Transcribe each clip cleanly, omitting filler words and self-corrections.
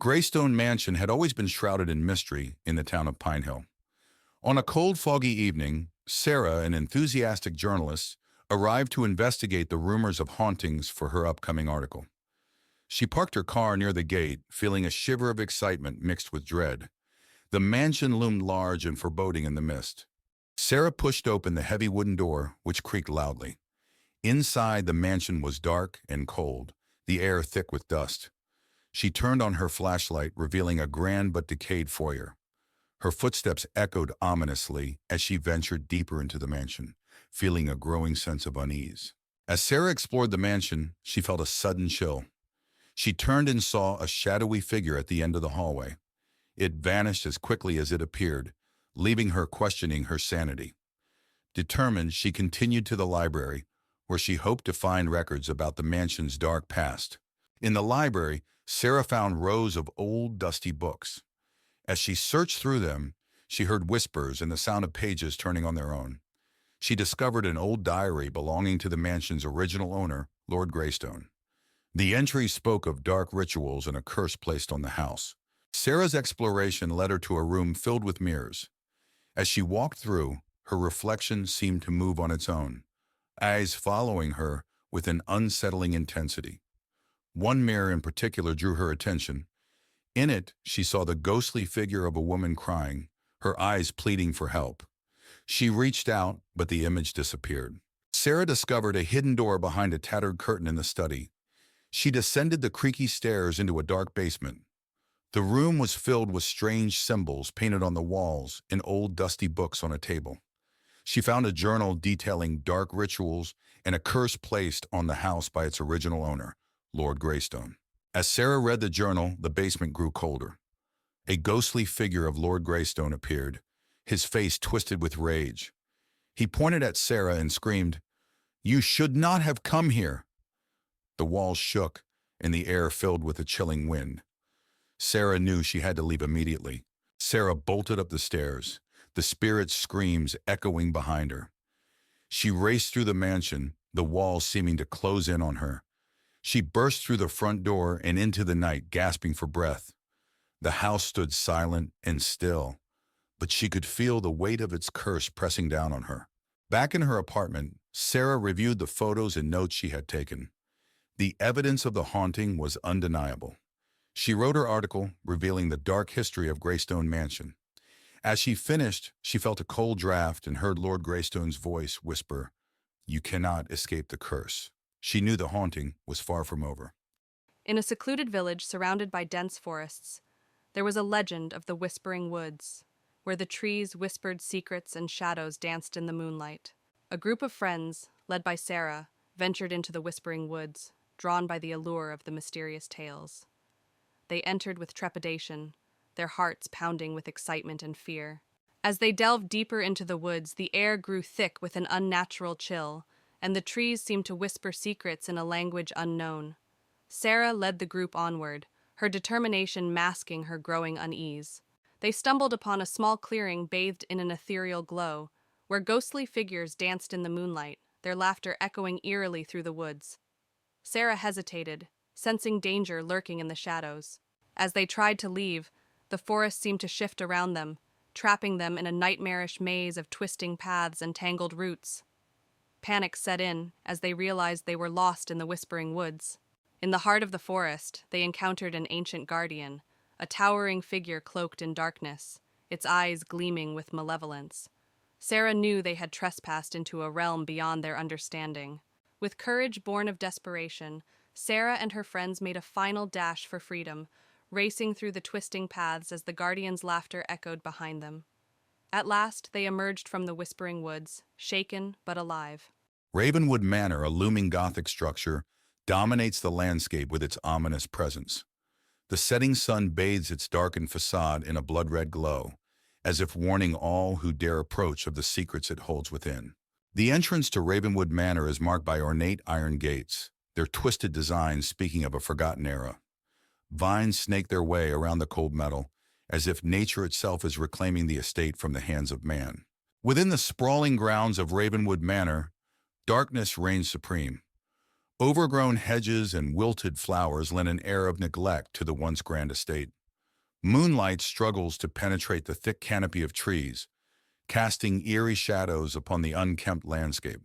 Greystone Mansion had always been shrouded in mystery in the town of Pine Hill. On a cold, foggy evening, Sarah, an enthusiastic journalist, arrived to investigate the rumors of hauntings for her upcoming article. She parked her car near the gate, feeling a shiver of excitement mixed with dread. The mansion loomed large and foreboding in the mist. Sarah pushed open the heavy wooden door, which creaked loudly. Inside, the mansion was dark and cold, the air thick with dust. She turned on her flashlight, revealing a grand but decayed foyer. Her footsteps echoed ominously as she ventured deeper into the mansion, feeling a growing sense of unease. As Sarah explored the mansion, she felt a sudden chill. She turned and saw a shadowy figure at the end of the hallway. It vanished as quickly as it appeared, leaving her questioning her sanity. Determined, she continued to the library, where she hoped to find records about the mansion's dark past. In the library, Sarah found rows of old, dusty books. As she searched through them, she heard whispers and the sound of pages turning on their own. She discovered an old diary belonging to the mansion's original owner, Lord Greystone. The entries spoke of dark rituals and a curse placed on the house. Sarah's exploration led her to a room filled with mirrors. As she walked through, her reflection seemed to move on its own, eyes following her with an unsettling intensity. One mirror in particular drew her attention. In it, she saw the ghostly figure of a woman crying, her eyes pleading for help. She reached out, but the image disappeared. Sarah discovered a hidden door behind a tattered curtain in the study. She descended the creaky stairs into a dark basement. The room was filled with strange symbols painted on the walls and old dusty books on a table. She found a journal detailing dark rituals and a curse placed on the house by its original owner, Lord Greystone. As Sarah read the journal, the basement grew colder. A ghostly figure of Lord Greystone appeared, his face twisted with rage. He pointed at Sarah and screamed, "You should not have come here!" The walls shook, and the air filled with a chilling wind. Sarah knew she had to leave immediately. Sarah bolted up the stairs, the spirit's screams echoing behind her. She raced through the mansion, the walls seeming to close in on her. She burst through the front door and into the night, gasping for breath. The house stood silent and still, but she could feel the weight of its curse pressing down on her. Back in her apartment, Sarah reviewed the photos and notes she had taken. The evidence of the haunting was undeniable. She wrote her article, revealing the dark history of Greystone Mansion. As she finished, she felt a cold draft and heard Lord Greystone's voice whisper, "You cannot escape the curse." She knew the haunting was far from over. In a secluded village surrounded by dense forests, there was a legend of the Whispering Woods, where the trees whispered secrets and shadows danced in the moonlight. A group of friends, led by Sarah, ventured into the Whispering Woods, drawn by the allure of the mysterious tales. They entered with trepidation, their hearts pounding with excitement and fear. As they delved deeper into the woods, the air grew thick with an unnatural chill, and the trees seemed to whisper secrets in a language unknown. Sarah led the group onward, her determination masking her growing unease. They stumbled upon a small clearing bathed in an ethereal glow, where ghostly figures danced in the moonlight, their laughter echoing eerily through the woods. Sarah hesitated, sensing danger lurking in the shadows. As they tried to leave, the forest seemed to shift around them, trapping them in a nightmarish maze of twisting paths and tangled roots. Panic set in as they realized they were lost in the Whispering Woods. In the heart of the forest, they encountered an ancient guardian, a towering figure cloaked in darkness, its eyes gleaming with malevolence. Sarah knew they had trespassed into a realm beyond their understanding. With courage born of desperation, Sarah and her friends made a final dash for freedom, racing through the twisting paths as the guardian's laughter echoed behind them. At last, they emerged from the Whispering Woods, shaken but alive. Ravenwood Manor, a looming Gothic structure, dominates the landscape with its ominous presence. The setting sun bathes its darkened facade in a blood-red glow, as if warning all who dare approach of the secrets it holds within. The entrance to Ravenwood Manor is marked by ornate iron gates, their twisted designs speaking of a forgotten era. Vines snake their way around the cold metal, as if nature itself is reclaiming the estate from the hands of man. Within the sprawling grounds of Ravenwood Manor, darkness reigns supreme. Overgrown hedges and wilted flowers lent an air of neglect to the once grand estate. Moonlight struggles to penetrate the thick canopy of trees, casting eerie shadows upon the unkempt landscape.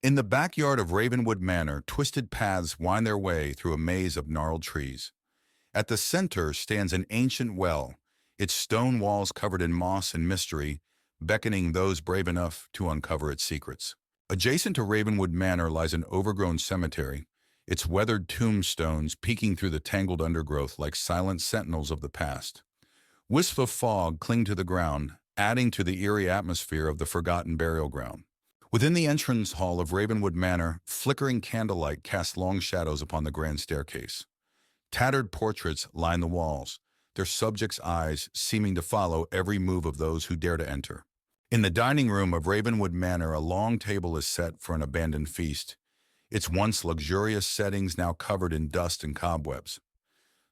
In the backyard of Ravenwood Manor, twisted paths wind their way through a maze of gnarled trees. At the center stands an ancient well, its stone walls covered in moss and mystery, beckoning those brave enough to uncover its secrets. Adjacent to Ravenwood Manor lies an overgrown cemetery, its weathered tombstones peeking through the tangled undergrowth like silent sentinels of the past. Wisps of fog cling to the ground, adding to the eerie atmosphere of the forgotten burial ground. Within the entrance hall of Ravenwood Manor, flickering candlelight casts long shadows upon the grand staircase. Tattered portraits line the walls, their subjects' eyes seeming to follow every move of those who dare to enter. In the dining room of Ravenwood Manor, a long table is set for an abandoned feast, its once luxurious settings now covered in dust and cobwebs.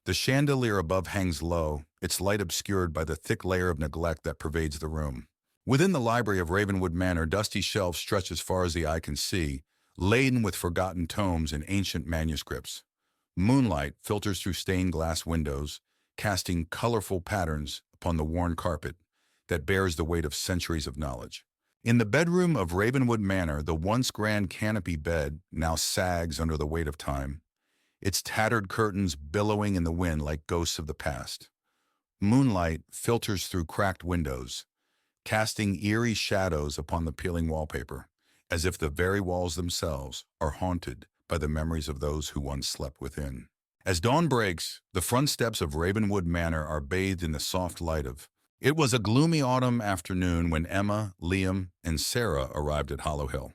The chandelier above hangs low, its light obscured by the thick layer of neglect that pervades the room. Within the library of Ravenwood Manor, dusty shelves stretch as far as the eye can see, laden with forgotten tomes and ancient manuscripts. Moonlight filters through stained glass windows, casting colorful patterns upon the worn carpet that bears the weight of centuries of knowledge. In the bedroom of Ravenwood Manor, the once grand canopy bed now sags under the weight of time, its tattered curtains billowing in the wind like ghosts of the past. Moonlight filters through cracked windows, casting eerie shadows upon the peeling wallpaper, as if the very walls themselves are haunted by the memories of those who once slept within. As dawn breaks, the front steps of Ravenwood Manor are bathed in the soft light of. It was a gloomy autumn afternoon when Emma, Liam, and Sarah arrived at Hollow Hill.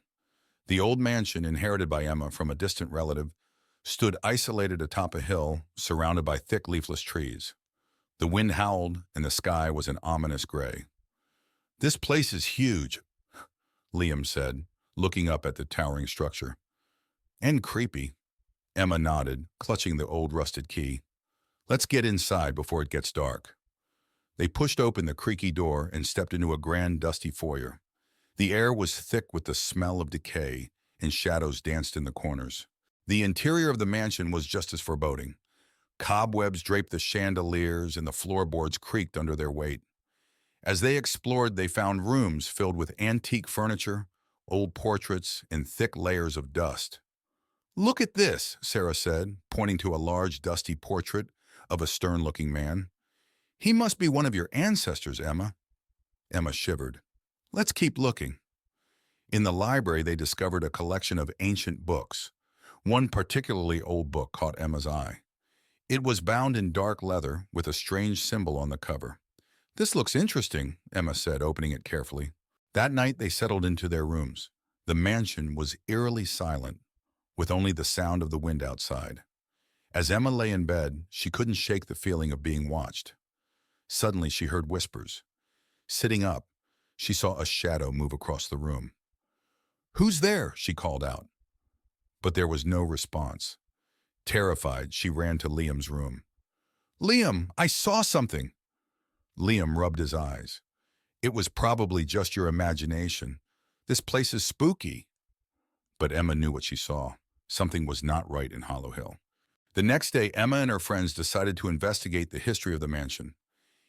The old mansion, inherited by Emma from a distant relative, stood isolated atop a hill, surrounded by thick leafless trees. The wind howled, and the sky was an ominous gray. "This place is huge," Liam said, looking up at the towering structure. "And creepy." Emma nodded, clutching the old rusted key. "Let's get inside before it gets dark." They pushed open the creaky door and stepped into a grand dusty foyer. The air was thick with the smell of decay, and shadows danced in the corners. The interior of the mansion was just as foreboding. Cobwebs draped the chandeliers, and the floorboards creaked under their weight. As they explored, they found rooms filled with antique furniture, old portraits, and thick layers of dust. "Look at this," Sarah said, pointing to a large, dusty portrait of a stern-looking man. "He must be one of your ancestors, Emma." Emma shivered. "Let's keep looking." In the library, they discovered a collection of ancient books. One particularly old book caught Emma's eye. It was bound in dark leather with a strange symbol on the cover. "This looks interesting," Emma said, opening it carefully. That night, they settled into their rooms. The mansion was eerily silent, with only the sound of the wind outside. As Emma lay in bed, she couldn't shake the feeling of being watched. Suddenly, she heard whispers. Sitting up, she saw a shadow move across the room. "Who's there?" she called out. But there was no response. Terrified, she ran to Liam's room. "Liam, I saw something." Liam rubbed his eyes. "It was probably just your imagination. This place is spooky." But Emma knew what she saw. Something was not right in Hollow Hill. The next day, Emma and her friends decided to investigate the history of the mansion.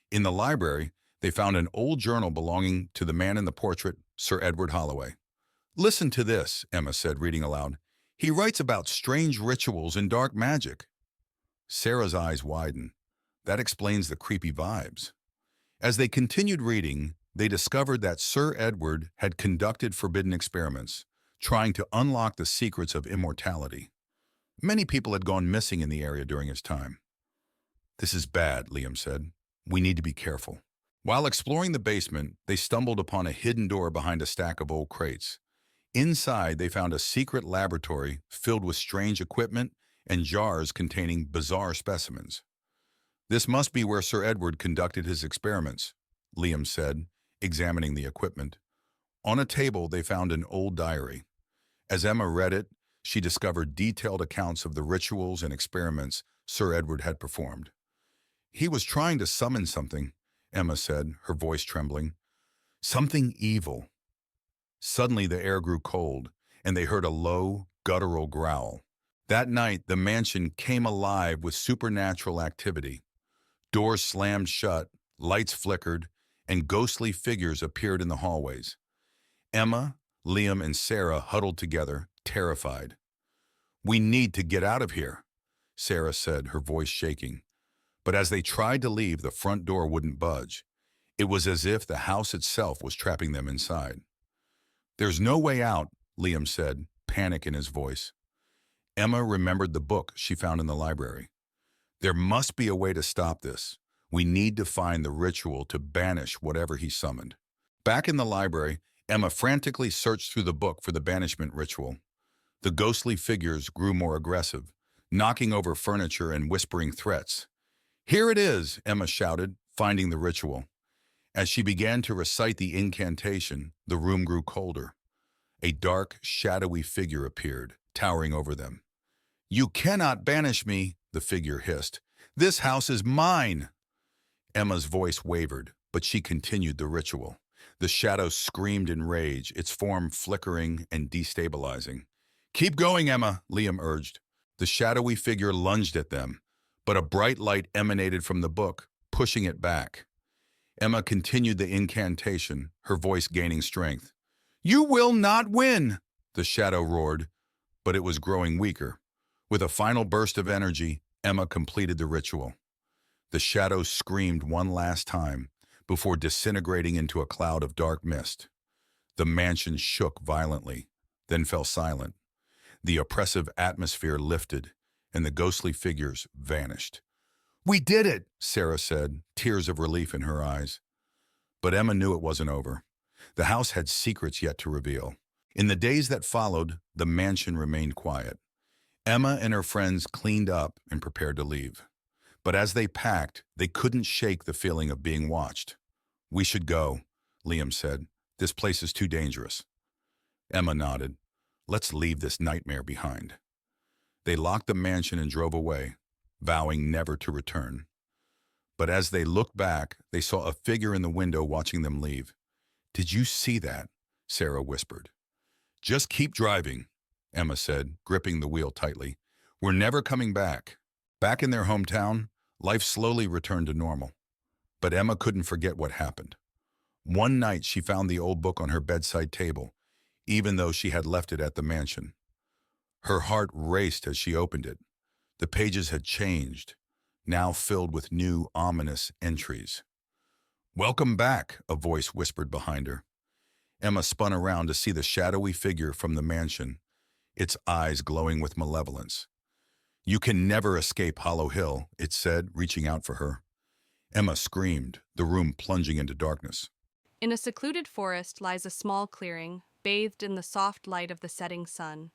In the library, they found an old journal belonging to the man in the portrait, Sir Edward Holloway. "Listen to this," Emma said, reading aloud. "He writes about strange rituals and dark magic." Sarah's eyes widened. That explains the creepy vibes. As they continued reading, they discovered that Sir Edward had conducted forbidden experiments, trying to unlock the secrets of immortality. Many people had gone missing in the area during his time. "This is bad," Liam said. "We need to be careful." While exploring the basement, they stumbled upon a hidden door behind a stack of old crates. Inside, they found a secret laboratory filled with strange equipment and jars containing bizarre specimens. "This must be where Sir Edward conducted his experiments," Liam said, examining the equipment. On a table, they found an old diary. As Emma read it, she discovered detailed accounts of the rituals and experiments Sir Edward had performed. "He was trying to summon something," Emma said, her voice trembling. "Something evil." Suddenly, the air grew cold, and they heard a low, guttural growl. That night, the mansion came alive with supernatural activity. Doors slammed shut, lights flickered, and ghostly figures appeared in the hallways. Emma, Liam, and Sarah huddled together, terrified. "We need to get out of here," Sarah said, her voice shaking. But as they tried to leave, the front door wouldn't budge. It was as if the house itself was trapping them inside. "There's no way out," Liam said, panic in his voice. Emma remembered the book she found in the library. "There must be a way to stop this. We need to find the ritual to banish whatever he summoned." Back in the library, Emma frantically searched through the book for the banishment ritual. The ghostly figures grew more aggressive, knocking over furniture and whispering threats. "Here it is," Emma shouted, finding the ritual. As she began to recite the incantation, the room grew colder. A dark, shadowy figure appeared, towering over them. "You cannot banish me," the figure hissed. "This house is mine." Emma's voice wavered, but she continued the ritual. The shadow screamed in rage, its form flickering and destabilizing. "Keep going, Emma," Liam urged. The shadowy figure lunged at them, but a bright light emanated from the book, pushing it back. Emma continued the incantation, her voice gaining strength. "You will not win," the shadow roared, but it was growing weaker. With a final burst of energy, Emma completed the ritual. The shadow screamed one last time before disintegrating into a cloud of dark mist. The mansion shook violently, then fell silent. The oppressive atmosphere lifted, and the ghostly figures vanished. "We did it," Sarah said, tears of relief in her eyes. But Emma knew it wasn't over. The house had secrets yet to reveal. In the days that followed, the mansion remained quiet. Emma and her friends cleaned up and prepared to leave. But as they packed, they couldn't shake the feeling of being watched. "We should go," Liam said. "This place is too dangerous." Emma nodded. "Let's leave this nightmare behind." They locked the mansion and drove away, vowing never to return. But as they looked back, they saw a figure in the window watching them leave. "Did you see that?" Sarah whispered. "Just keep driving," Emma said, gripping the wheel tightly. "We're never coming back." Back in their hometown, life slowly returned to normal. But Emma couldn't forget what happened. One night she found the old book on her bedside table, even though she had left it at the mansion. Her heart raced as she opened it. The pages had changed, now filled with new, ominous entries. "Welcome back," a voice whispered behind her. Emma spun around to see the shadowy figure from the mansion, its eyes glowing with malevolence. "You can never escape Hollow Hill," it said, reaching out for her. Emma screamed, the room plunging into darkness. In a secluded forest lies a small clearing, bathed in the soft light of the setting sun.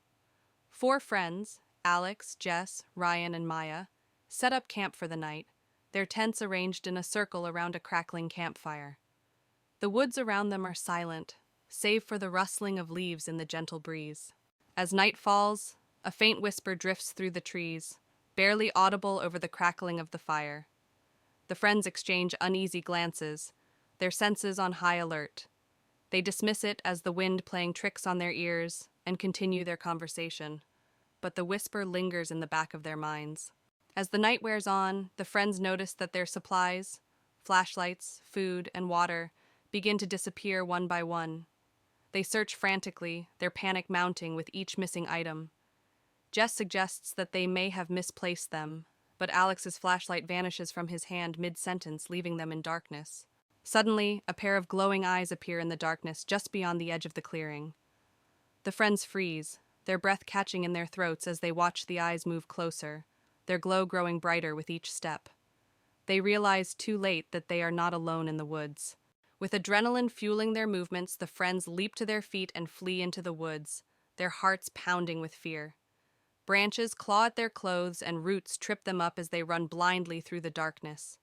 4 friends, Alex, Jess, Ryan, and Maya, set up camp for the night, their tents arranged in a circle around a crackling campfire. The woods around them are silent, save for the rustling of leaves in the gentle breeze. As night falls, a faint whisper drifts through the trees, barely audible over the crackling of the fire. The friends exchange uneasy glances, their senses on high alert. They dismiss it as the wind playing tricks on their ears and continue their conversation, but the whisper lingers in the back of their minds. As the night wears on, the friends notice that their supplies, flashlights, food, and water, begin to disappear one by one. They search frantically, their panic mounting with each missing item. Jess suggests that they may have misplaced them, but Alex's flashlight vanishes from his hand mid-sentence, leaving them in darkness. Suddenly, a pair of glowing eyes appear in the darkness just beyond the edge of the clearing. The friends freeze, their breath catching in their throats as they watch the eyes move closer, their glow growing brighter with each step. They realize too late that they are not alone in the woods. With adrenaline fueling their movements, the friends leap to their feet and flee into the woods, their hearts pounding with fear. Branches claw at their clothes and roots trip them up as they run blindly through the darkness.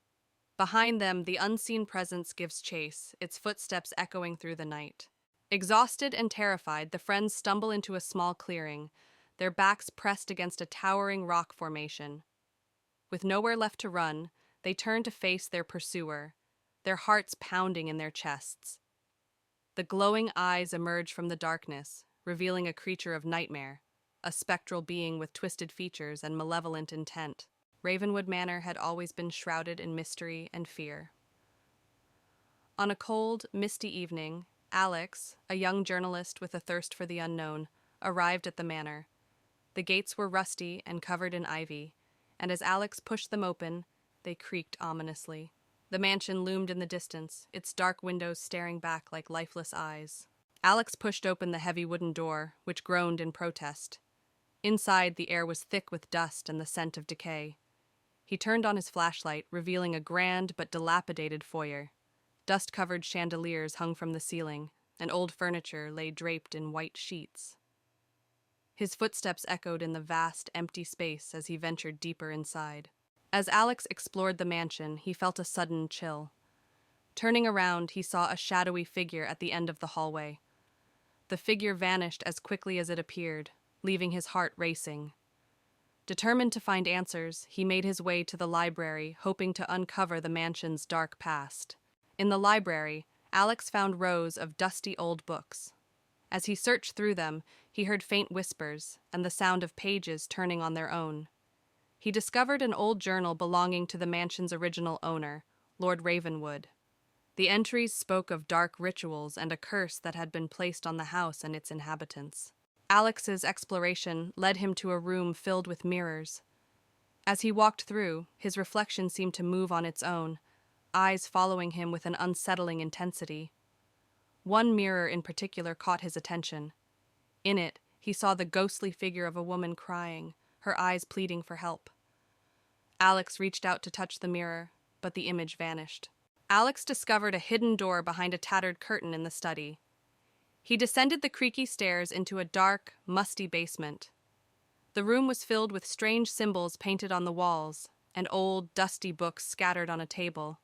Behind them, the unseen presence gives chase, its footsteps echoing through the night. Exhausted and terrified, the friends stumble into a small clearing, their backs pressed against a towering rock formation. With nowhere left to run, they turn to face their pursuer, their hearts pounding in their chests. The glowing eyes emerge from the darkness, revealing a creature of nightmare, a spectral being with twisted features and malevolent intent. Ravenwood Manor had always been shrouded in mystery and fear. On a cold, misty evening, Alex, a young journalist with a thirst for the unknown, arrived at the manor. The gates were rusty and covered in ivy, and as Alex pushed them open, they creaked ominously. The mansion loomed in the distance, its dark windows staring back like lifeless eyes. Alex pushed open the heavy wooden door, which groaned in protest. Inside, the air was thick with dust and the scent of decay. He turned on his flashlight, revealing a grand but dilapidated foyer. Dust-covered chandeliers hung from the ceiling, and old furniture lay draped in white sheets. His footsteps echoed in the vast, empty space as he ventured deeper inside. As Alex explored the mansion, he felt a sudden chill. Turning around, he saw a shadowy figure at the end of the hallway. The figure vanished as quickly as it appeared, leaving his heart racing. Determined to find answers, he made his way to the library, hoping to uncover the mansion's dark past. In the library, Alex found rows of dusty old books. As he searched through them, he heard faint whispers and the sound of pages turning on their own. He discovered an old journal belonging to the mansion's original owner, Lord Ravenwood. The entries spoke of dark rituals and a curse that had been placed on the house and its inhabitants. Alex's exploration led him to a room filled with mirrors. As he walked through, his reflection seemed to move on its own, eyes following him with an unsettling intensity. One mirror in particular caught his attention. In it, he saw the ghostly figure of a woman crying, her eyes pleading for help. Alex reached out to touch the mirror, but the image vanished. Alex discovered a hidden door behind a tattered curtain in the study. He descended the creaky stairs into a dark, musty basement. The room was filled with strange symbols painted on the walls and old, dusty books scattered on a table.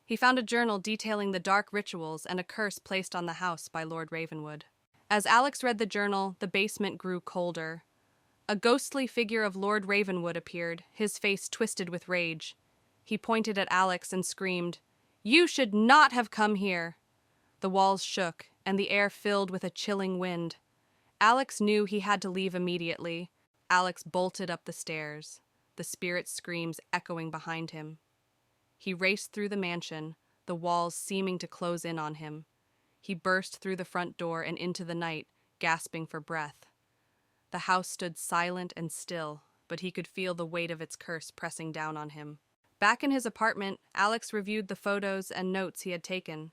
He found a journal detailing the dark rituals and a curse placed on the house by Lord Ravenwood. As Alex read the journal, the basement grew colder. A ghostly figure of Lord Ravenwood appeared, his face twisted with rage. He pointed at Alex and screamed, "You should not have come here!" The walls shook, and the air filled with a chilling wind. Alex knew he had to leave immediately. Alex bolted up the stairs, the spirit's screams echoing behind him. He raced through the mansion, the walls seeming to close in on him. He burst through the front door and into the night, gasping for breath. The house stood silent and still, but he could feel the weight of its curse pressing down on him. Back in his apartment, Alex reviewed the photos and notes he had taken.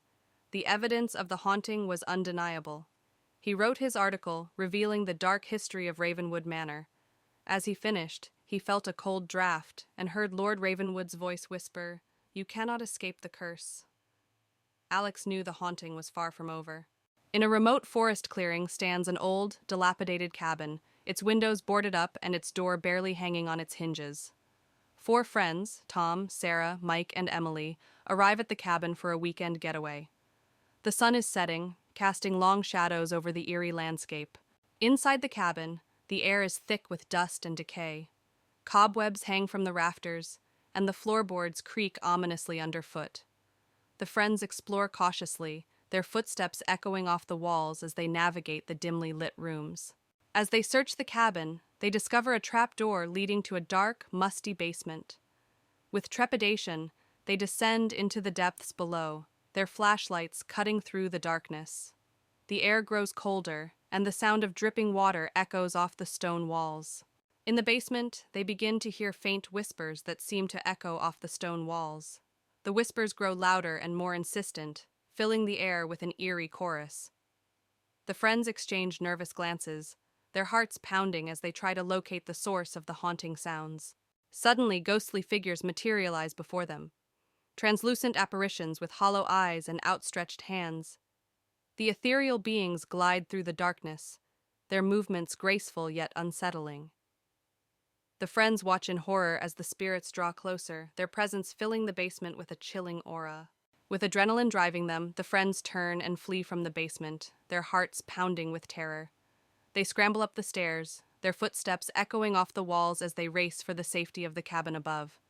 The evidence of the haunting was undeniable. He wrote his article, revealing the dark history of Ravenwood Manor. As he finished, he felt a cold draft and heard Lord Ravenwood's voice whisper, "You cannot escape the curse." Alex knew the haunting was far from over. In a remote forest clearing stands an old, dilapidated cabin, its windows boarded up and its door barely hanging on its hinges. 4 friends, Tom, Sarah, Mike, and Emily, arrive at the cabin for a weekend getaway. The sun is setting, casting long shadows over the eerie landscape. Inside the cabin, the air is thick with dust and decay. Cobwebs hang from the rafters, and the floorboards creak ominously underfoot. The friends explore cautiously, their footsteps echoing off the walls as they navigate the dimly lit rooms. As they search the cabin, they discover a trap door leading to a dark, musty basement. With trepidation, they descend into the depths below, their flashlights cutting through the darkness. The air grows colder, and the sound of dripping water echoes off the stone walls. In the basement, they begin to hear faint whispers that seem to echo off the stone walls. The whispers grow louder and more insistent, filling the air with an eerie chorus. The friends exchange nervous glances, their hearts pounding as they try to locate the source of the haunting sounds. Suddenly, ghostly figures materialize before them. Translucent apparitions with hollow eyes and outstretched hands. The ethereal beings glide through the darkness, their movements graceful yet unsettling. The friends watch in horror as the spirits draw closer, their presence filling the basement with a chilling aura. With adrenaline driving them, the friends turn and flee from the basement, their hearts pounding with terror. They scramble up the stairs, their footsteps echoing off the walls as they race for the safety of the cabin above.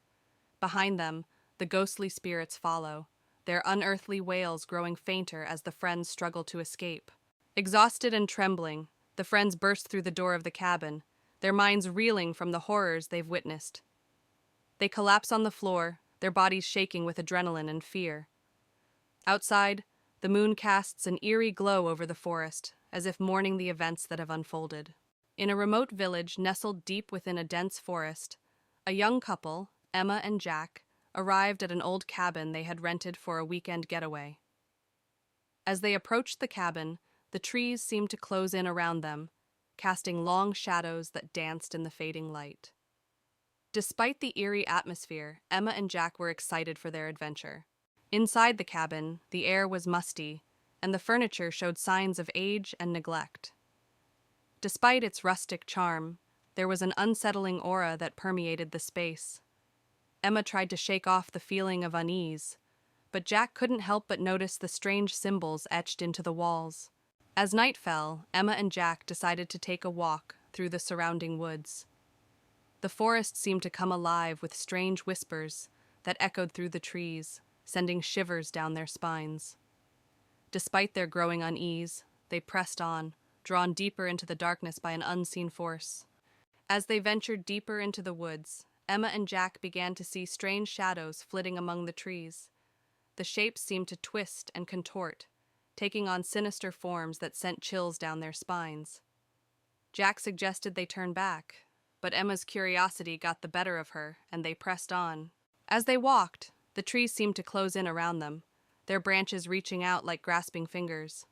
Behind them, the ghostly spirits follow, their unearthly wails growing fainter as the friends struggle to escape. Exhausted and trembling, the friends burst through the door of the cabin, their minds reeling from the horrors they've witnessed. They collapse on the floor, their bodies shaking with adrenaline and fear. Outside, the moon casts an eerie glow over the forest, as if mourning the events that have unfolded. In a remote village nestled deep within a dense forest, a young couple, Emma and Jack, arrived at an old cabin they had rented for a weekend getaway. As they approached the cabin, the trees seemed to close in around them, casting long shadows that danced in the fading light. Despite the eerie atmosphere, Emma and Jack were excited for their adventure. Inside the cabin, the air was musty, and the furniture showed signs of age and neglect. Despite its rustic charm, there was an unsettling aura that permeated the space. Emma tried to shake off the feeling of unease, but Jack couldn't help but notice the strange symbols etched into the walls. As night fell, Emma and Jack decided to take a walk through the surrounding woods. The forest seemed to come alive with strange whispers that echoed through the trees, sending shivers down their spines. Despite their growing unease, they pressed on, drawn deeper into the darkness by an unseen force. As they ventured deeper into the woods, Emma and Jack began to see strange shadows flitting among the trees. The shapes seemed to twist and contort, taking on sinister forms that sent chills down their spines. Jack suggested they turn back, but Emma's curiosity got the better of her, and they pressed on. As they walked, the trees seemed to close in around them, their branches reaching out like grasping fingers.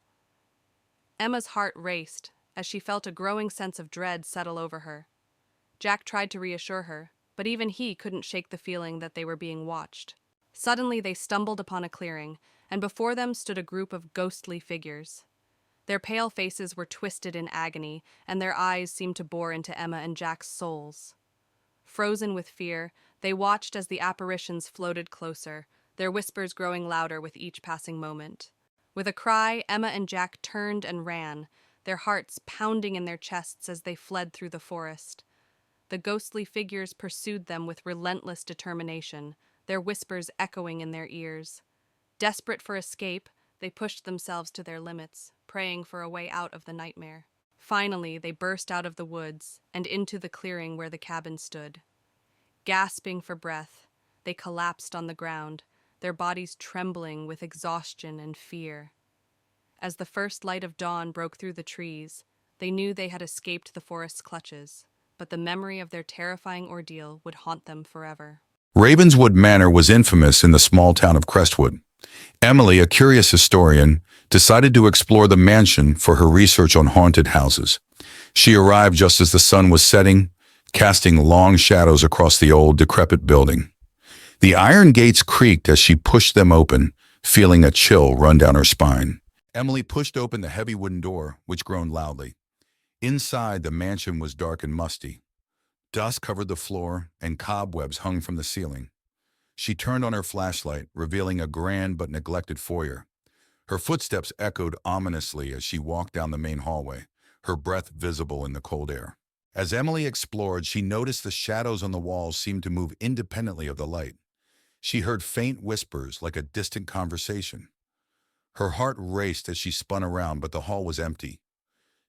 Emma's heart raced as she felt a growing sense of dread settle over her. Jack tried to reassure her, but even he couldn't shake the feeling that they were being watched. Suddenly they stumbled upon a clearing, and before them stood a group of ghostly figures. Their pale faces were twisted in agony, and their eyes seemed to bore into Emma and Jack's souls. Frozen with fear, they watched as the apparitions floated closer, their whispers growing louder with each passing moment. With a cry, Emma and Jack turned and ran, their hearts pounding in their chests as they fled through the forest. The ghostly figures pursued them with relentless determination, their whispers echoing in their ears. Desperate for escape, they pushed themselves to their limits, praying for a way out of the nightmare. Finally, they burst out of the woods and into the clearing where the cabin stood. Gasping for breath, they collapsed on the ground, their bodies trembling with exhaustion and fear. As the first light of dawn broke through the trees, they knew they had escaped the forest's clutches, but the memory of their terrifying ordeal would haunt them forever. Ravenswood Manor was infamous in the small town of Crestwood. Emily, a curious historian, decided to explore the mansion for her research on haunted houses. She arrived just as the sun was setting, casting long shadows across the old, decrepit building. The iron gates creaked as she pushed them open, feeling a chill run down her spine. Emily pushed open the heavy wooden door, which groaned loudly. Inside, the mansion was dark and musty. Dust covered the floor, and cobwebs hung from the ceiling. She turned on her flashlight, revealing a grand but neglected foyer. Her footsteps echoed ominously as she walked down the main hallway, her breath visible in the cold air. As Emily explored, she noticed the shadows on the walls seemed to move independently of the light. She heard faint whispers like a distant conversation. Her heart raced as she spun around, but the hall was empty.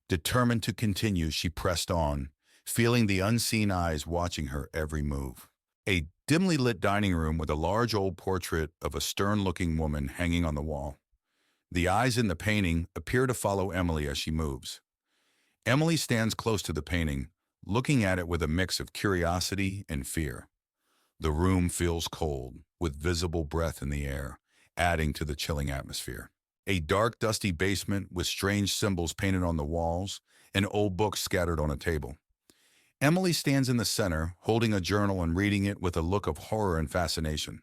Determined to continue, she pressed on, feeling the unseen eyes watching her every move. A dimly lit dining room with a large old portrait of a stern-looking woman hanging on the wall. The eyes in the painting appear to follow Emily as she moves. Emily stands close to the painting, looking at it with a mix of curiosity and fear. The room feels cold, with visible breath in the air, adding to the chilling atmosphere. A dark, dusty basement with strange symbols painted on the walls and old books scattered on a table. Emily stands in the center, holding a journal and reading it with a look of horror and fascination.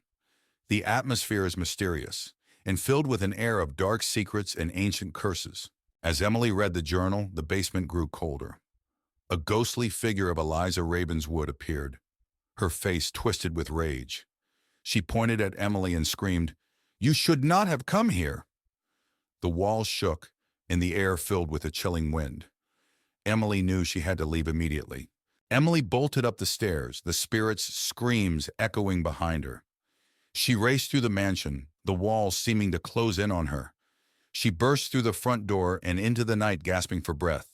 The atmosphere is mysterious and filled with an air of dark secrets and ancient curses. As Emily read the journal, the basement grew colder. A ghostly figure of Eliza Ravenswood appeared, her face twisted with rage. She pointed at Emily and screamed, "You should not have come here!" The walls shook, and the air filled with a chilling wind. Emily knew she had to leave immediately. Emily bolted up the stairs, the spirit's screams echoing behind her. She raced through the mansion, the walls seeming to close in on her. She burst through the front door and into the night, gasping for breath.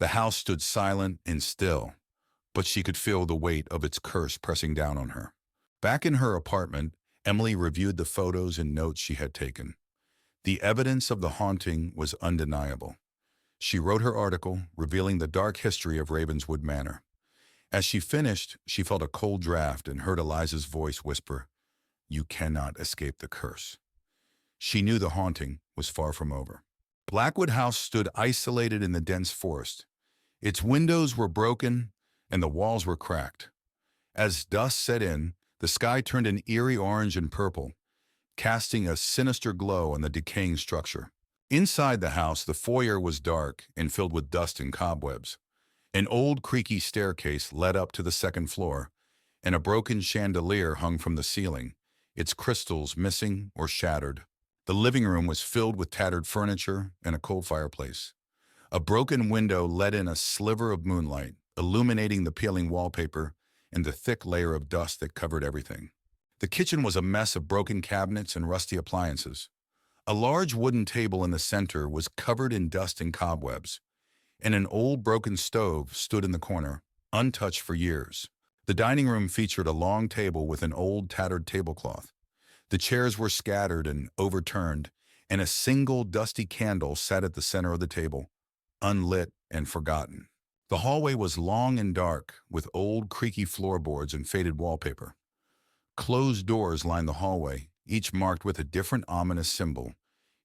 The house stood silent and still, but she could feel the weight of its curse pressing down on her. Back in her apartment, Emily reviewed the photos and notes she had taken. The evidence of the haunting was undeniable. She wrote her article, revealing the dark history of Ravenswood Manor. As she finished, she felt a cold draft and heard Eliza's voice whisper, "You cannot escape the curse." She knew the haunting was far from over. Blackwood House stood isolated in the dense forest. Its windows were broken and the walls were cracked. As dusk set in, the sky turned an eerie orange and purple, casting a sinister glow on the decaying structure. Inside the house, the foyer was dark and filled with dust and cobwebs. An old creaky staircase led up to the second floor, and a broken chandelier hung from the ceiling, its crystals missing or shattered. The living room was filled with tattered furniture and a cold fireplace. A broken window let in a sliver of moonlight, illuminating the peeling wallpaper and the thick layer of dust that covered everything. The kitchen was a mess of broken cabinets and rusty appliances. A large wooden table in the center was covered in dust and cobwebs, and an old broken stove stood in the corner, untouched for years. The dining room featured a long table with an old tattered tablecloth. The chairs were scattered and overturned, and a single dusty candle sat at the center of the table, unlit and forgotten. The hallway was long and dark, with old creaky floorboards and faded wallpaper. Closed doors lined the hallway, each marked with a different ominous symbol,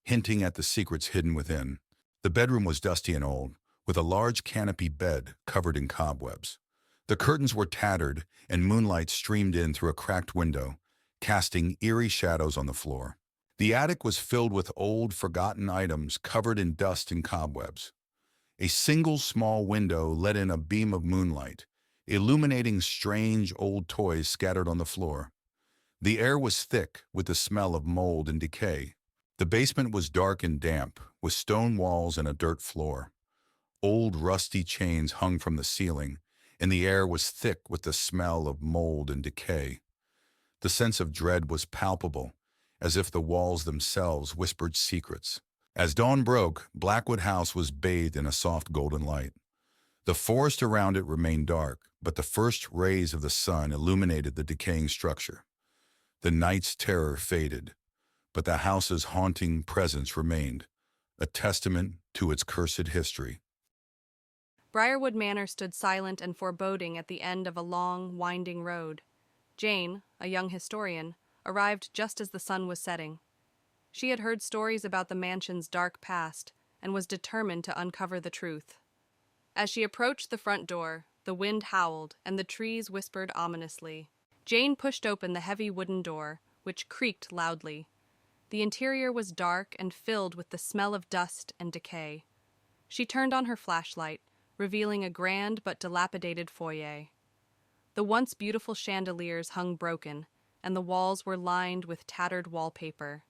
hinting at the secrets hidden within. The bedroom was dusty and old, with a large canopy bed covered in cobwebs. The curtains were tattered, and moonlight streamed in through a cracked window, casting eerie shadows on the floor. The attic was filled with old, forgotten items covered in dust and cobwebs. A single small window let in a beam of moonlight, illuminating strange old toys scattered on the floor. The air was thick with the smell of mold and decay. The basement was dark and damp, with stone walls and a dirt floor. Old rusty chains hung from the ceiling, and the air was thick with the smell of mold and decay. The sense of dread was palpable, as if the walls themselves whispered secrets. As dawn broke, Blackwood House was bathed in a soft golden light. The forest around it remained dark, but the first rays of the sun illuminated the decaying structure. The night's terror faded, but the house's haunting presence remained, a testament to its cursed history. Briarwood Manor stood silent and foreboding at the end of a long, winding road. Jane, a young historian, arrived just as the sun was setting. She had heard stories about the mansion's dark past and was determined to uncover the truth. As she approached the front door, the wind howled and the trees whispered ominously. Jane pushed open the heavy wooden door, which creaked loudly. The interior was dark and filled with the smell of dust and decay. She turned on her flashlight, revealing a grand but dilapidated foyer. The once beautiful chandeliers hung broken, and the walls were lined with tattered wallpaper.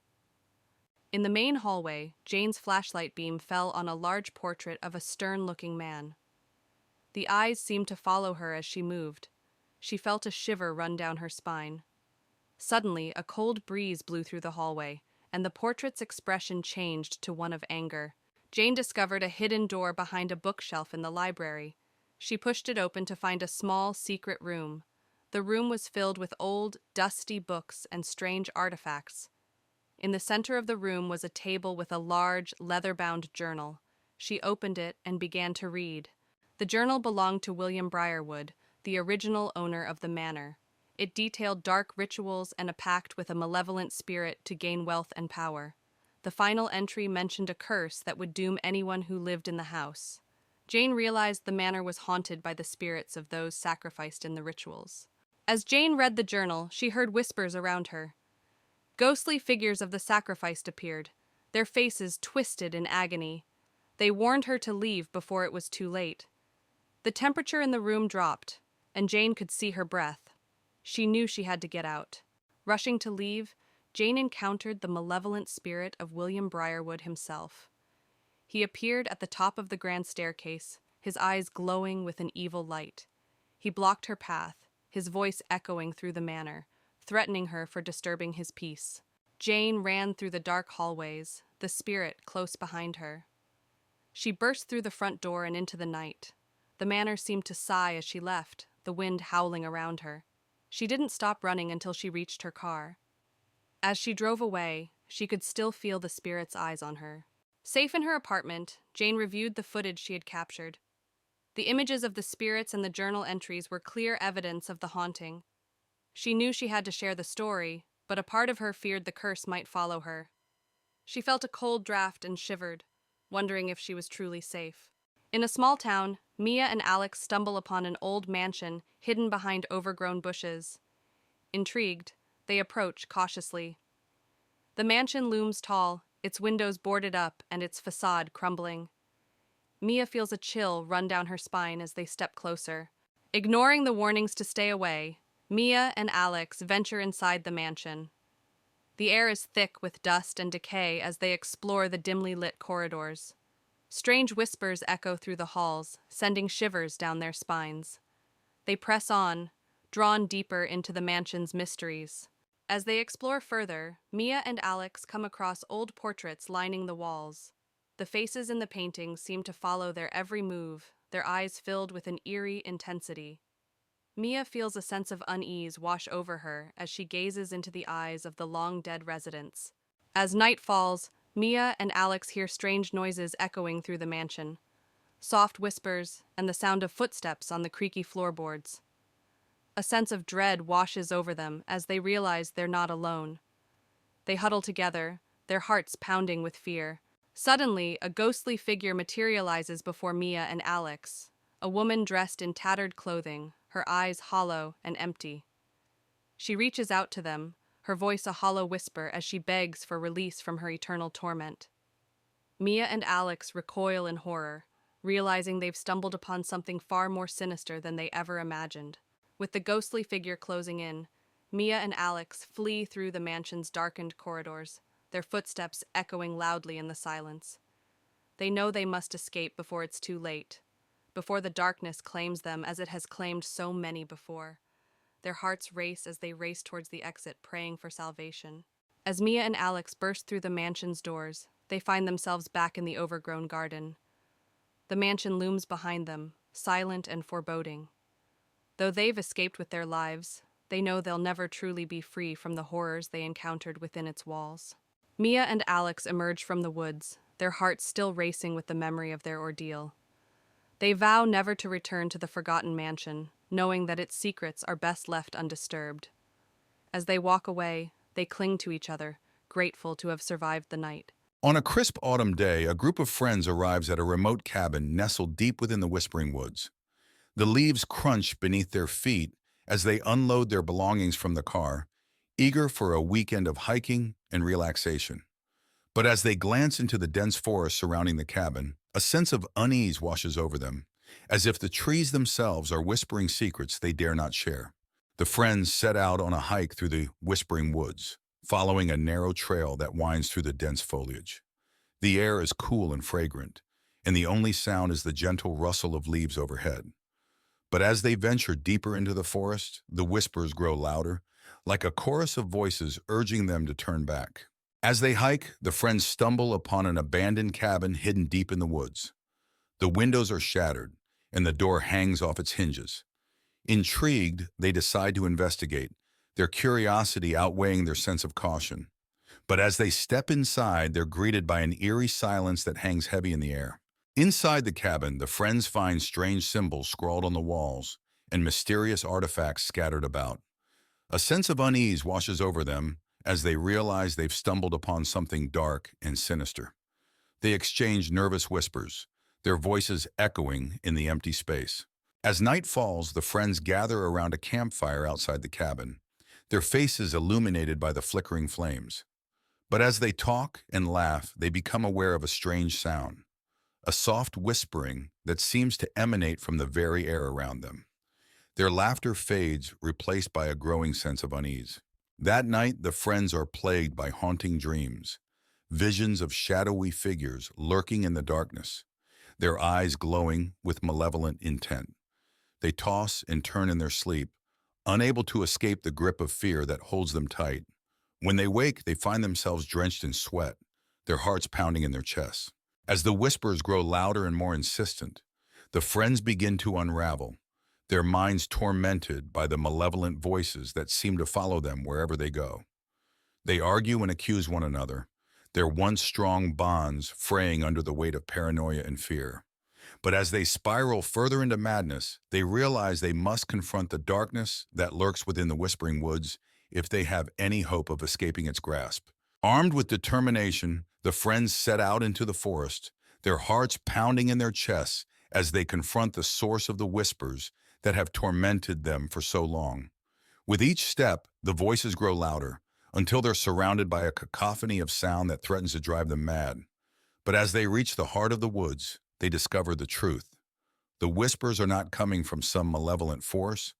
In the main hallway, Jane's flashlight beam fell on a large portrait of a stern-looking man. The eyes seemed to follow her as she moved. She felt a shiver run down her spine. Suddenly, a cold breeze blew through the hallway, and the portrait's expression changed to one of anger. Jane discovered a hidden door behind a bookshelf in the library. She pushed it open to find a small, secret room. The room was filled with old, dusty books and strange artifacts. In the center of the room was a table with a large, leather-bound journal. She opened it and began to read. The journal belonged to William Briarwood, the original owner of the manor. It detailed dark rituals and a pact with a malevolent spirit to gain wealth and power. The final entry mentioned a curse that would doom anyone who lived in the house. Jane realized the manor was haunted by the spirits of those sacrificed in the rituals. As Jane read the journal, she heard whispers around her. Ghostly figures of the sacrificed appeared, their faces twisted in agony. They warned her to leave before it was too late. The temperature in the room dropped, and Jane could see her breath. She knew she had to get out. Rushing to leave, Jane encountered the malevolent spirit of William Briarwood himself. He appeared at the top of the grand staircase, his eyes glowing with an evil light. He blocked her path, his voice echoing through the manor, threatening her for disturbing his peace. Jane ran through the dark hallways, the spirit close behind her. She burst through the front door and into the night. The manor seemed to sigh as she left, the wind howling around her. She didn't stop running until she reached her car. As she drove away, she could still feel the spirit's eyes on her. Safe in her apartment, Jane reviewed the footage she had captured. The images of the spirits and the journal entries were clear evidence of the haunting. She knew she had to share the story, but a part of her feared the curse might follow her. She felt a cold draft and shivered, wondering if she was truly safe. In a small town, Mia and Alex stumble upon an old mansion hidden behind overgrown bushes. Intrigued, they approach cautiously. The mansion looms tall, its windows boarded up and its facade crumbling. Mia feels a chill run down her spine as they step closer. Ignoring the warnings to stay away, Mia and Alex venture inside the mansion. The air is thick with dust and decay as they explore the dimly lit corridors. Strange whispers echo through the halls, sending shivers down their spines. They press on, drawn deeper into the mansion's mysteries. As they explore further, Mia and Alex come across old portraits lining the walls. The faces in the paintings seem to follow their every move, their eyes filled with an eerie intensity. Mia feels a sense of unease wash over her as she gazes into the eyes of the long-dead residents. As night falls, Mia and Alex hear strange noises echoing through the mansion. Soft whispers and the sound of footsteps on the creaky floorboards. A sense of dread washes over them as they realize they're not alone. They huddle together, their hearts pounding with fear. Suddenly, a ghostly figure materializes before Mia and Alex, a woman dressed in tattered clothing, her eyes hollow and empty. She reaches out to them, her voice a hollow whisper as she begs for release from her eternal torment. Mia and Alex recoil in horror, realizing they've stumbled upon something far more sinister than they ever imagined. With the ghostly figure closing in, Mia and Alex flee through the mansion's darkened corridors, their footsteps echoing loudly in the silence. They know they must escape before it's too late, before the darkness claims them as it has claimed so many before. Their hearts race as they race towards the exit, praying for salvation. As Mia and Alex burst through the mansion's doors, they find themselves back in the overgrown garden. The mansion looms behind them, silent and foreboding. Though they've escaped with their lives, they know they'll never truly be free from the horrors they encountered within its walls. Mia and Alex emerge from the woods, their hearts still racing with the memory of their ordeal. They vow never to return to the forgotten mansion, knowing that its secrets are best left undisturbed. As they walk away, they cling to each other, grateful to have survived the night. On a crisp autumn day, a group of friends arrives at a remote cabin nestled deep within the Whispering Woods. The leaves crunch beneath their feet as they unload their belongings from the car, eager for a weekend of hiking and relaxation. But as they glance into the dense forest surrounding the cabin, a sense of unease washes over them, as if the trees themselves are whispering secrets they dare not share. The friends set out on a hike through the Whispering Woods, following a narrow trail that winds through the dense foliage. The air is cool and fragrant, and the only sound is the gentle rustle of leaves overhead. But as they venture deeper into the forest, the whispers grow louder, like a chorus of voices urging them to turn back. As they hike, the friends stumble upon an abandoned cabin hidden deep in the woods. The windows are shattered, and the door hangs off its hinges. Intrigued, they decide to investigate, their curiosity outweighing their sense of caution. But as they step inside, they're greeted by an eerie silence that hangs heavy in the air. Inside the cabin, the friends find strange symbols scrawled on the walls and mysterious artifacts scattered about. A sense of unease washes over them as they realize they've stumbled upon something dark and sinister. They exchange nervous whispers, their voices echoing in the empty space. As night falls, the friends gather around a campfire outside the cabin, their faces illuminated by the flickering flames. But as they talk and laugh, they become aware of a strange sound, a soft whispering that seems to emanate from the very air around them. Their laughter fades, replaced by a growing sense of unease. That night, the friends are plagued by haunting dreams, visions of shadowy figures lurking in the darkness, their eyes glowing with malevolent intent. They toss and turn in their sleep, unable to escape the grip of fear that holds them tight. When they wake, they find themselves drenched in sweat, their hearts pounding in their chests. As the whispers grow louder and more insistent, the friends begin to unravel, their minds tormented by the malevolent voices that seem to follow them wherever they go. They argue and accuse one another, their once strong bonds fraying under the weight of paranoia and fear. But as they spiral further into madness, they realize they must confront the darkness that lurks within the Whispering Woods if they have any hope of escaping its grasp. Armed with determination, the friends set out into the forest, their hearts pounding in their chests as they confront the source of the whispers that have tormented them for so long. With each step, the voices grow louder, until they're surrounded by a cacophony of sound that threatens to drive them mad. But as they reach the heart of the woods, they discover the truth. The whispers are not coming from some malevolent force,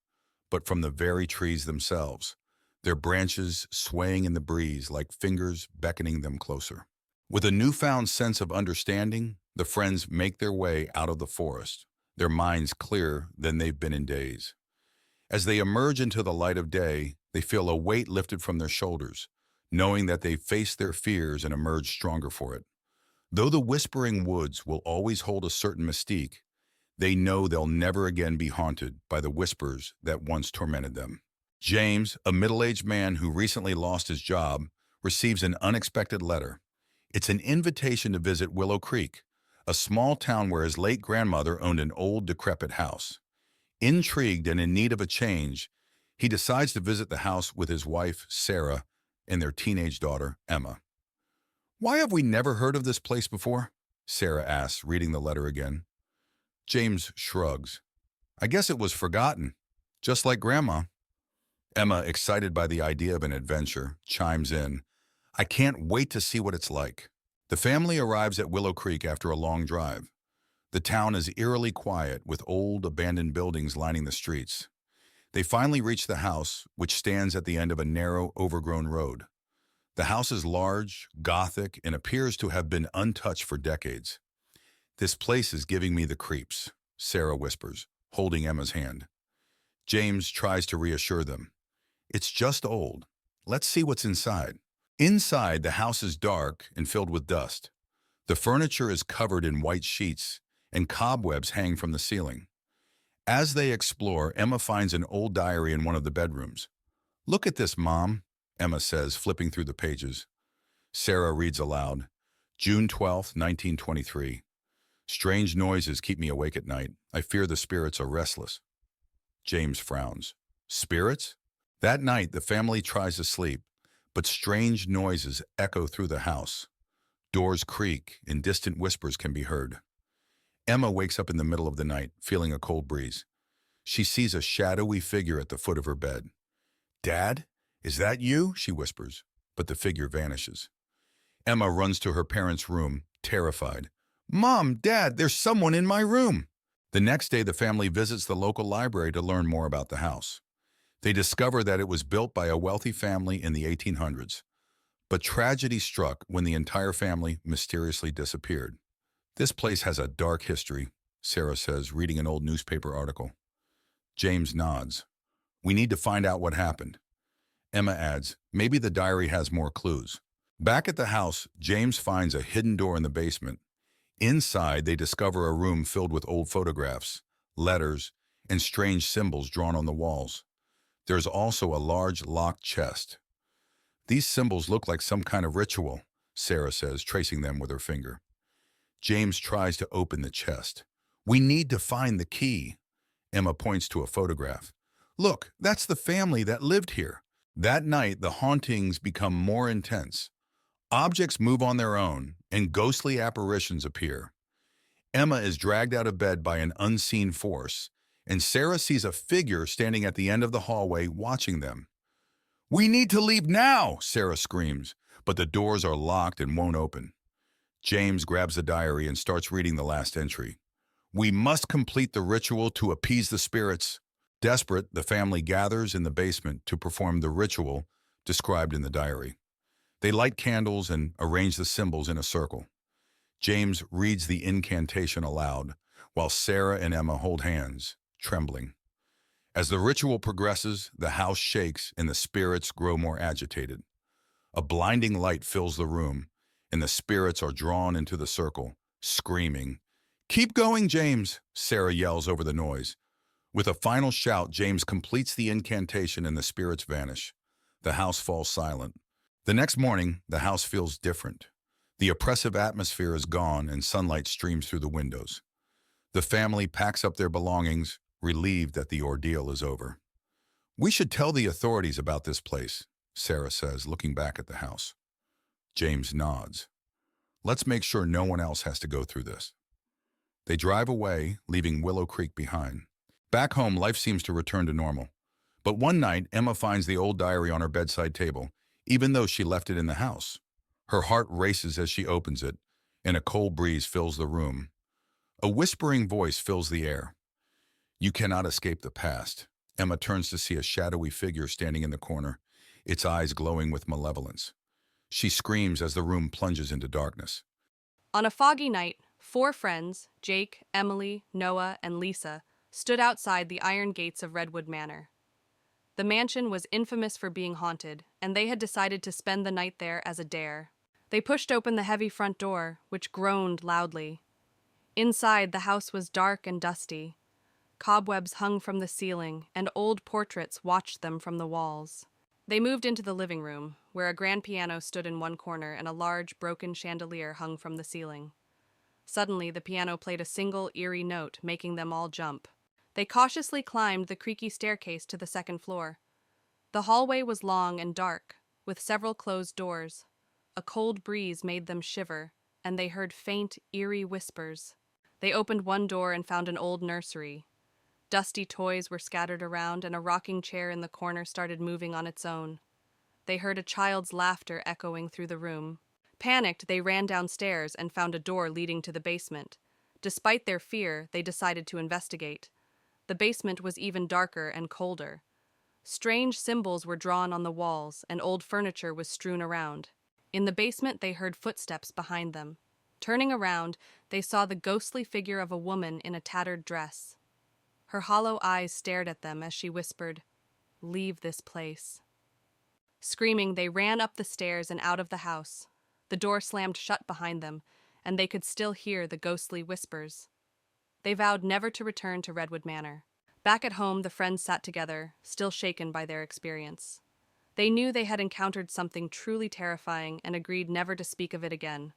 but from the very trees themselves, their branches swaying in the breeze like fingers beckoning them closer. With a newfound sense of understanding, the friends make their way out of the forest, their minds clearer than they've been in days. As they emerge into the light of day, they feel a weight lifted from their shoulders, knowing that they've faced their fears and emerged stronger for it. Though the Whispering Woods will always hold a certain mystique, they know they'll never again be haunted by the whispers that once tormented them. James, a middle-aged man who recently lost his job, receives an unexpected letter. It's an invitation to visit Willow Creek, a small town where his late grandmother owned an old, decrepit house. Intrigued and in need of a change, he decides to visit the house with his wife, Sarah, and their teenage daughter, Emma. "Why have we never heard of this place before?" Sarah asks, reading the letter again. James shrugs. "I guess it was forgotten, just like Grandma." Emma, excited by the idea of an adventure, chimes in, "I can't wait to see what it's like." The family arrives at Willow Creek after a long drive. The town is eerily quiet, with old, abandoned buildings lining the streets. They finally reach the house, which stands at the end of a narrow, overgrown road. The house is large, Gothic, and appears to have been untouched for decades. "This place is giving me the creeps," Sarah whispers, holding Emma's hand. James tries to reassure them. "It's just old. Let's see what's inside." Inside, the house is dark and filled with dust. The furniture is covered in white sheets, and cobwebs hang from the ceiling. As they explore, Emma finds an old diary in one of the bedrooms. "Look at this, Mom," Emma says, flipping through the pages. Sarah reads aloud, "June 12th, 1923. Strange noises keep me awake at night. I fear the spirits are restless." James frowns. "Spirits?" That night, the family tries to sleep, but strange noises echo through the house. Doors creak, and distant whispers can be heard. Emma wakes up in the middle of the night, feeling a cold breeze. She sees a shadowy figure at the foot of her bed. "Dad, is that you?" she whispers, but the figure vanishes. Emma runs to her parents' room, terrified. "Mom, Dad, there's someone in my room!" The next day, the family visits the local library to learn more about the house. They discover that it was built by a wealthy family in the 1800s. But tragedy struck when the entire family mysteriously disappeared. "This place has a dark history," Sarah says, reading an old newspaper article. James nods. "We need to find out what happened." Emma adds, "Maybe the diary has more clues." Back at the house, James finds a hidden door in the basement. Inside, they discover a room filled with old photographs, letters, and strange symbols drawn on the walls. There's also a large locked chest. "These symbols look like some kind of ritual," Sarah says, tracing them with her finger. James tries to open the chest. "We need to find the key." Emma points to a photograph. "Look, that's the family that lived here." That night, the hauntings become more intense. Objects move on their own, and ghostly apparitions appear. Emma is dragged out of bed by an unseen force, and Sarah sees a figure standing at the end of the hallway watching them. "We need to leave now," Sarah screams, but the doors are locked and won't open. James grabs the diary and starts reading the last entry. "We must complete the ritual to appease the spirits." Desperate, the family gathers in the basement to perform the ritual described in the diary. They light candles and arrange the symbols in a circle. James reads the incantation aloud, while Sarah and Emma hold hands, trembling. As the ritual progresses, the house shakes and the spirits grow more agitated. A blinding light fills the room, and the spirits are drawn into the circle, screaming. "Keep going, James!" Sarah yells over the noise. With a final shout, James completes the incantation and the spirits vanish. The house falls silent. The next morning, the house feels different. The oppressive atmosphere is gone and sunlight streams through the windows. The family packs up their belongings, relieved that the ordeal is over. "We should tell the authorities about this place," Sarah says, looking back at the house. James nods. "Let's make sure no one else has to go through this." They drive away, leaving Willow Creek behind. Back home, life seems to return to normal. But one night, Emma finds the old diary on her bedside table, even though she left it in the house. Her heart races as she opens it, and a cold breeze fills the room. A whispering voice fills the air. "You cannot escape the past." Emma turns to see a shadowy figure standing in the corner, its eyes glowing with malevolence. She screams as the room plunges into darkness. On a foggy night, 4 friends, Jake, Emily, Noah, and Lisa, stood outside the iron gates of Redwood Manor. The mansion was infamous for being haunted, and they had decided to spend the night there as a dare. They pushed open the heavy front door, which groaned loudly. Inside, the house was dark and dusty. Cobwebs hung from the ceiling, and old portraits watched them from the walls. They moved into the living room, where a grand piano stood in one corner and a large, broken chandelier hung from the ceiling. Suddenly, the piano played a single, eerie note, making them all jump. They cautiously climbed the creaky staircase to the second floor. The hallway was long and dark, with several closed doors. A cold breeze made them shiver, and they heard faint, eerie whispers. They opened one door and found an old nursery. Dusty toys were scattered around, and a rocking chair in the corner started moving on its own. They heard a child's laughter echoing through the room. Panicked, they ran downstairs and found a door leading to the basement. Despite their fear, they decided to investigate. The basement was even darker and colder. Strange symbols were drawn on the walls, and old furniture was strewn around. In the basement, they heard footsteps behind them. Turning around, they saw the ghostly figure of a woman in a tattered dress. Her hollow eyes stared at them as she whispered, "Leave this place." Screaming, they ran up the stairs and out of the house. The door slammed shut behind them, and they could still hear the ghostly whispers. They vowed never to return to Redwood Manor. Back at home, the friends sat together, still shaken by their experience. They knew they had encountered something truly terrifying and agreed never to speak of it again.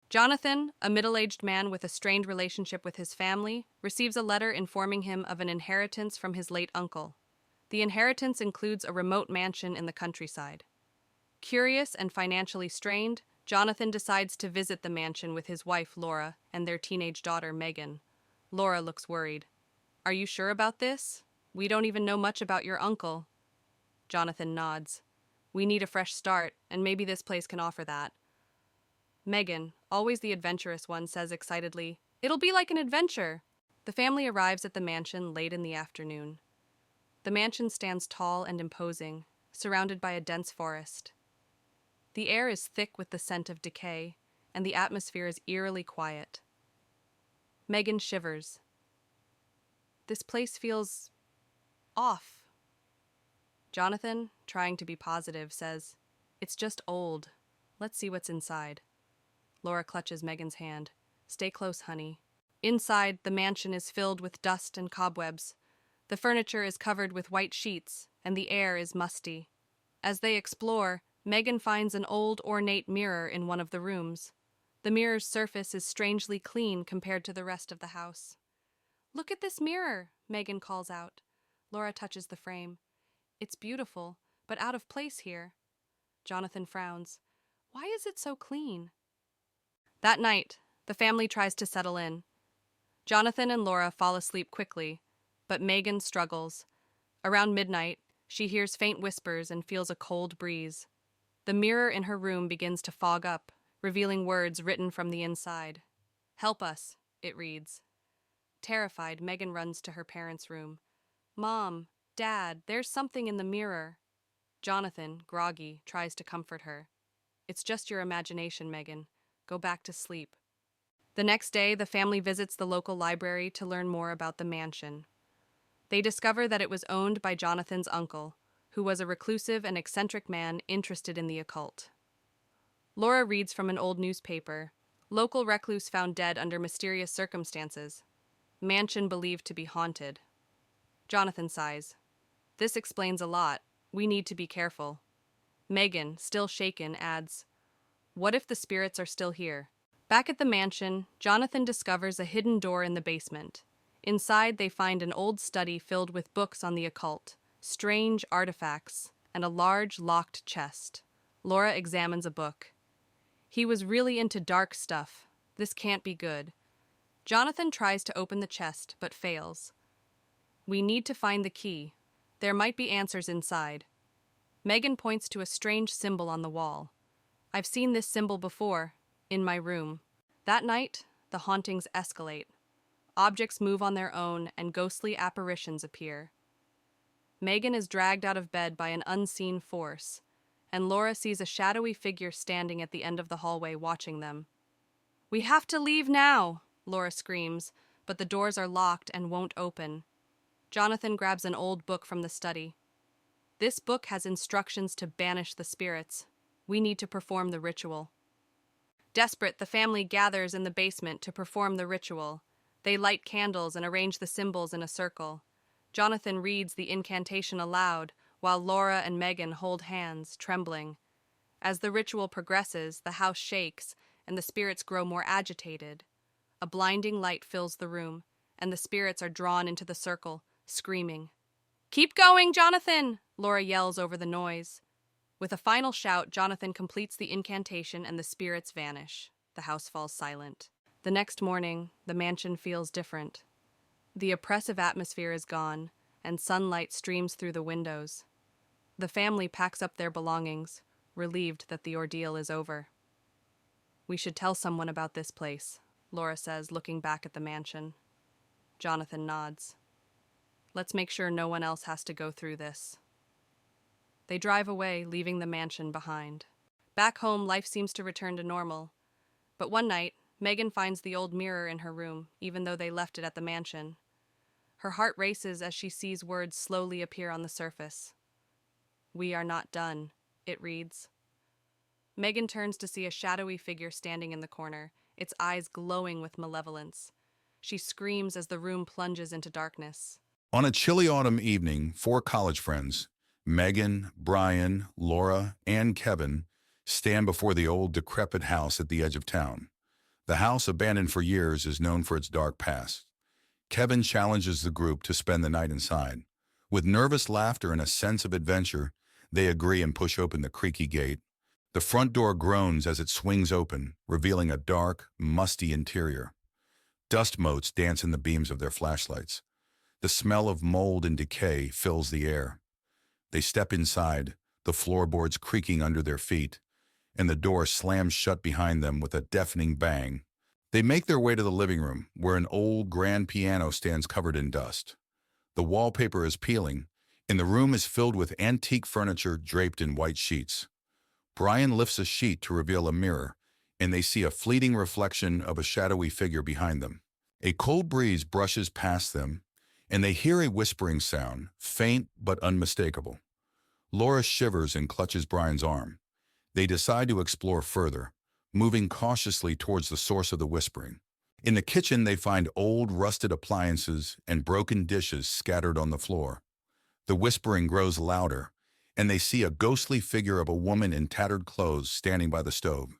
Jonathan, a middle-aged man with a strained relationship with his family, receives a letter informing him of an inheritance from his late uncle. The inheritance includes a remote mansion in the countryside. Curious and financially strained, Jonathan decides to visit the mansion with his wife, Laura, and their teenage daughter, Megan. Laura looks worried. "Are you sure about this? We don't even know much about your uncle." Jonathan nods. "We need a fresh start, and maybe this place can offer that." Megan, always the adventurous one, says excitedly, "It'll be like an adventure." The family arrives at the mansion late in the afternoon. The mansion stands tall and imposing, surrounded by a dense forest. The air is thick with the scent of decay, and the atmosphere is eerily quiet. Megan shivers. This place feels off. Jonathan, trying to be positive, says, "It's just old. Let's see what's inside." Laura clutches Megan's hand. "Stay close, honey." Inside, the mansion is filled with dust and cobwebs. The furniture is covered with white sheets, and the air is musty. As they explore, Megan finds an old, ornate mirror in one of the rooms. The mirror's surface is strangely clean compared to the rest of the house. "Look at this mirror," Megan calls out. Laura touches the frame. "It's beautiful, but out of place here." Jonathan frowns. "Why is it so clean?" That night, the family tries to settle in. Jonathan and Laura fall asleep quickly, but Megan struggles. Around midnight, she hears faint whispers and feels a cold breeze. The mirror in her room begins to fog up, revealing words written from the inside. "Help us," it reads. Terrified, Megan runs to her parents' room. "Mom, Dad, there's something in the mirror." Jonathan, groggy, tries to comfort her. "It's just your imagination, Megan. Go back to sleep." The next day, the family visits the local library to learn more about the mansion. They discover that it was owned by Jonathan's uncle, who was a reclusive and eccentric man interested in the occult. Laura reads from an old newspaper. Local recluse found dead under mysterious circumstances. Mansion believed to be haunted. Jonathan sighs. This explains a lot. We need to be careful. Megan, still shaken, adds, what if the spirits are still here? Back at the mansion, Jonathan discovers a hidden door in the basement. Inside, they find an old study filled with books on the occult, strange artifacts, and a large locked chest. Laura examines a book. He was really into dark stuff. This can't be good. Jonathan tries to open the chest, but fails. We need to find the key. There might be answers inside. Megan points to a strange symbol on the wall. I've seen this symbol before, in my room. That night, the hauntings escalate. Objects move on their own, and ghostly apparitions appear. Megan is dragged out of bed by an unseen force, and Laura sees a shadowy figure standing at the end of the hallway watching them. We have to leave now, Laura screams, but the doors are locked and won't open. Jonathan grabs an old book from the study. This book has instructions to banish the spirits. We need to perform the ritual. Desperate, the family gathers in the basement to perform the ritual. They light candles and arrange the symbols in a circle. Jonathan reads the incantation aloud, while Laura and Megan hold hands, trembling. As the ritual progresses, the house shakes, and the spirits grow more agitated. A blinding light fills the room, and the spirits are drawn into the circle, screaming. Keep going, Jonathan! Laura yells over the noise. With a final shout, Jonathan completes the incantation and the spirits vanish. The house falls silent. The next morning, the mansion feels different. The oppressive atmosphere is gone, and sunlight streams through the windows. The family packs up their belongings, relieved that the ordeal is over. We should tell someone about this place, Laura says, looking back at the mansion. Jonathan nods. Let's make sure no one else has to go through this. They drive away, leaving the mansion behind. Back home, life seems to return to normal. But one night, Megan finds the old mirror in her room, even though they left it at the mansion. Her heart races as she sees words slowly appear on the surface. We are not done, it reads. Megan turns to see a shadowy figure standing in the corner, its eyes glowing with malevolence. She screams as the room plunges into darkness. On a chilly autumn evening, 4 college friends, Megan, Brian, Laura, and Kevin, stand before the old decrepit house at the edge of town. The house, abandoned for years, is known for its dark past. Kevin challenges the group to spend the night inside. With nervous laughter and a sense of adventure, they agree and push open the creaky gate. The front door groans as it swings open, revealing a dark, musty interior. Dust motes dance in the beams of their flashlights. The smell of mold and decay fills the air. They step inside, the floorboards creaking under their feet, and the door slams shut behind them with a deafening bang. They make their way to the living room, where an old grand piano stands covered in dust. The wallpaper is peeling, and the room is filled with antique furniture draped in white sheets. Brian lifts a sheet to reveal a mirror, and they see a fleeting reflection of a shadowy figure behind them. A cold breeze brushes past them, and they hear a whispering sound, faint but unmistakable. Laura shivers and clutches Brian's arm. They decide to explore further, moving cautiously towards the source of the whispering. In the kitchen, they find old, rusted appliances and broken dishes scattered on the floor. The whispering grows louder, and they see a ghostly figure of a woman in tattered clothes standing by the stove.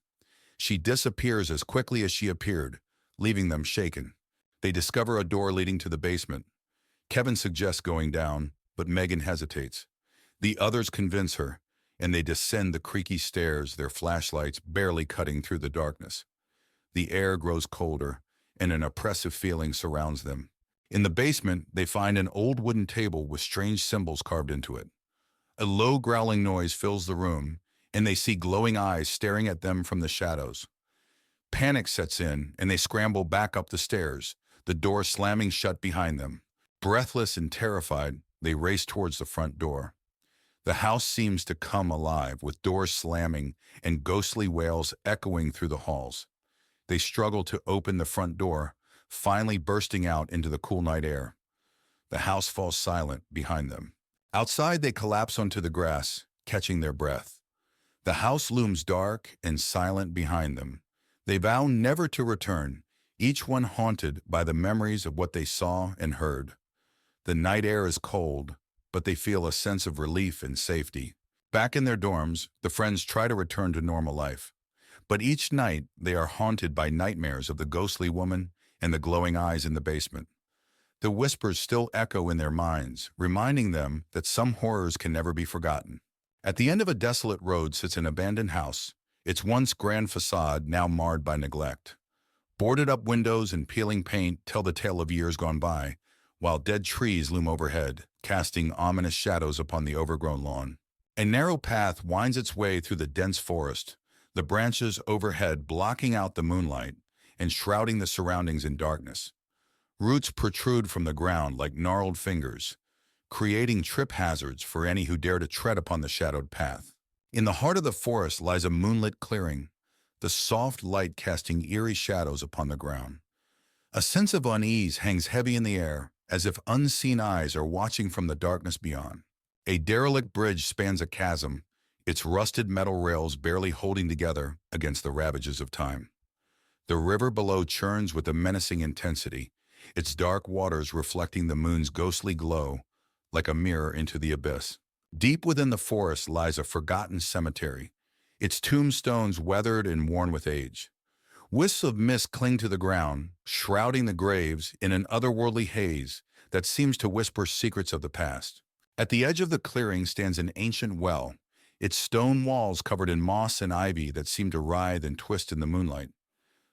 She disappears as quickly as she appeared, leaving them shaken. They discover a door leading to the basement. Kevin suggests going down, but Megan hesitates. The others convince her, and they descend the creaky stairs, their flashlights barely cutting through the darkness. The air grows colder, and an oppressive feeling surrounds them. In the basement, they find an old wooden table with strange symbols carved into it. A low growling noise fills the room, and they see glowing eyes staring at them from the shadows. Panic sets in, and they scramble back up the stairs, the door slamming shut behind them. Breathless and terrified, they race towards the front door. The house seems to come alive, with doors slamming and ghostly wails echoing through the halls. They struggle to open the front door, finally bursting out into the cool night air. The house falls silent behind them. Outside, they collapse onto the grass, catching their breath. The house looms dark and silent behind them, They vow never to return, each one haunted by the memories of what they saw and heard. The night air is cold, but they feel a sense of relief and safety. Back in their dorms, the friends try to return to normal life. But each night, they are haunted by nightmares of the ghostly woman and the glowing eyes in the basement. The whispers still echo in their minds, reminding them that some horrors can never be forgotten. At the end of a desolate road sits an abandoned house, its once grand facade now marred by neglect. Boarded-up windows and peeling paint tell the tale of years gone by, while dead trees loom overhead, casting ominous shadows upon the overgrown lawn. A narrow path winds its way through the dense forest, the branches overhead blocking out the moonlight and shrouding the surroundings in darkness. Roots protrude from the ground like gnarled fingers, creating trip hazards for any who dare to tread upon the shadowed path. In the heart of the forest lies a moonlit clearing, the soft light casting eerie shadows upon the ground. A sense of unease hangs heavy in the air, as if unseen eyes are watching from the darkness beyond. A derelict bridge spans a chasm, its rusted metal rails barely holding together against the ravages of time. The river below churns with a menacing intensity, its dark waters reflecting the moon's ghostly glow like a mirror into the abyss. Deep within the forest lies a forgotten cemetery, its tombstones weathered and worn with age. Wisps of mist cling to the ground, shrouding the graves in an otherworldly haze that seems to whisper secrets of the past. At the edge of the clearing stands an ancient well, its stone walls covered in moss and ivy that seem to writhe and twist in the moonlight.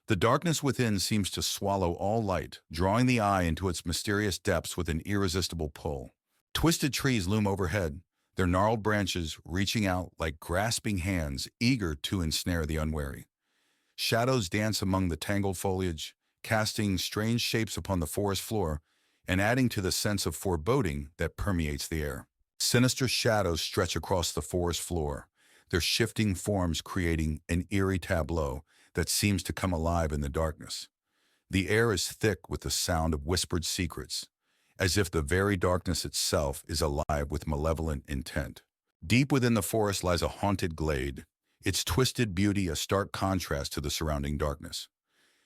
The darkness within seems to swallow all light, drawing the eye into its mysterious depths with an irresistible pull. Twisted trees loom overhead, their gnarled branches reaching out like grasping hands eager to ensnare the unwary. Shadows dance among the tangled foliage, casting strange shapes upon the forest floor and adding to the sense of foreboding that permeates the air. Sinister shadows stretch across the forest floor, their shifting forms creating an eerie tableau that seems to come alive in the darkness. The air is thick with the sound of whispered secrets, as if the very darkness itself is alive with malevolent intent. Deep within the forest lies a haunted glade, its twisted beauty a stark contrast to the surrounding darkness.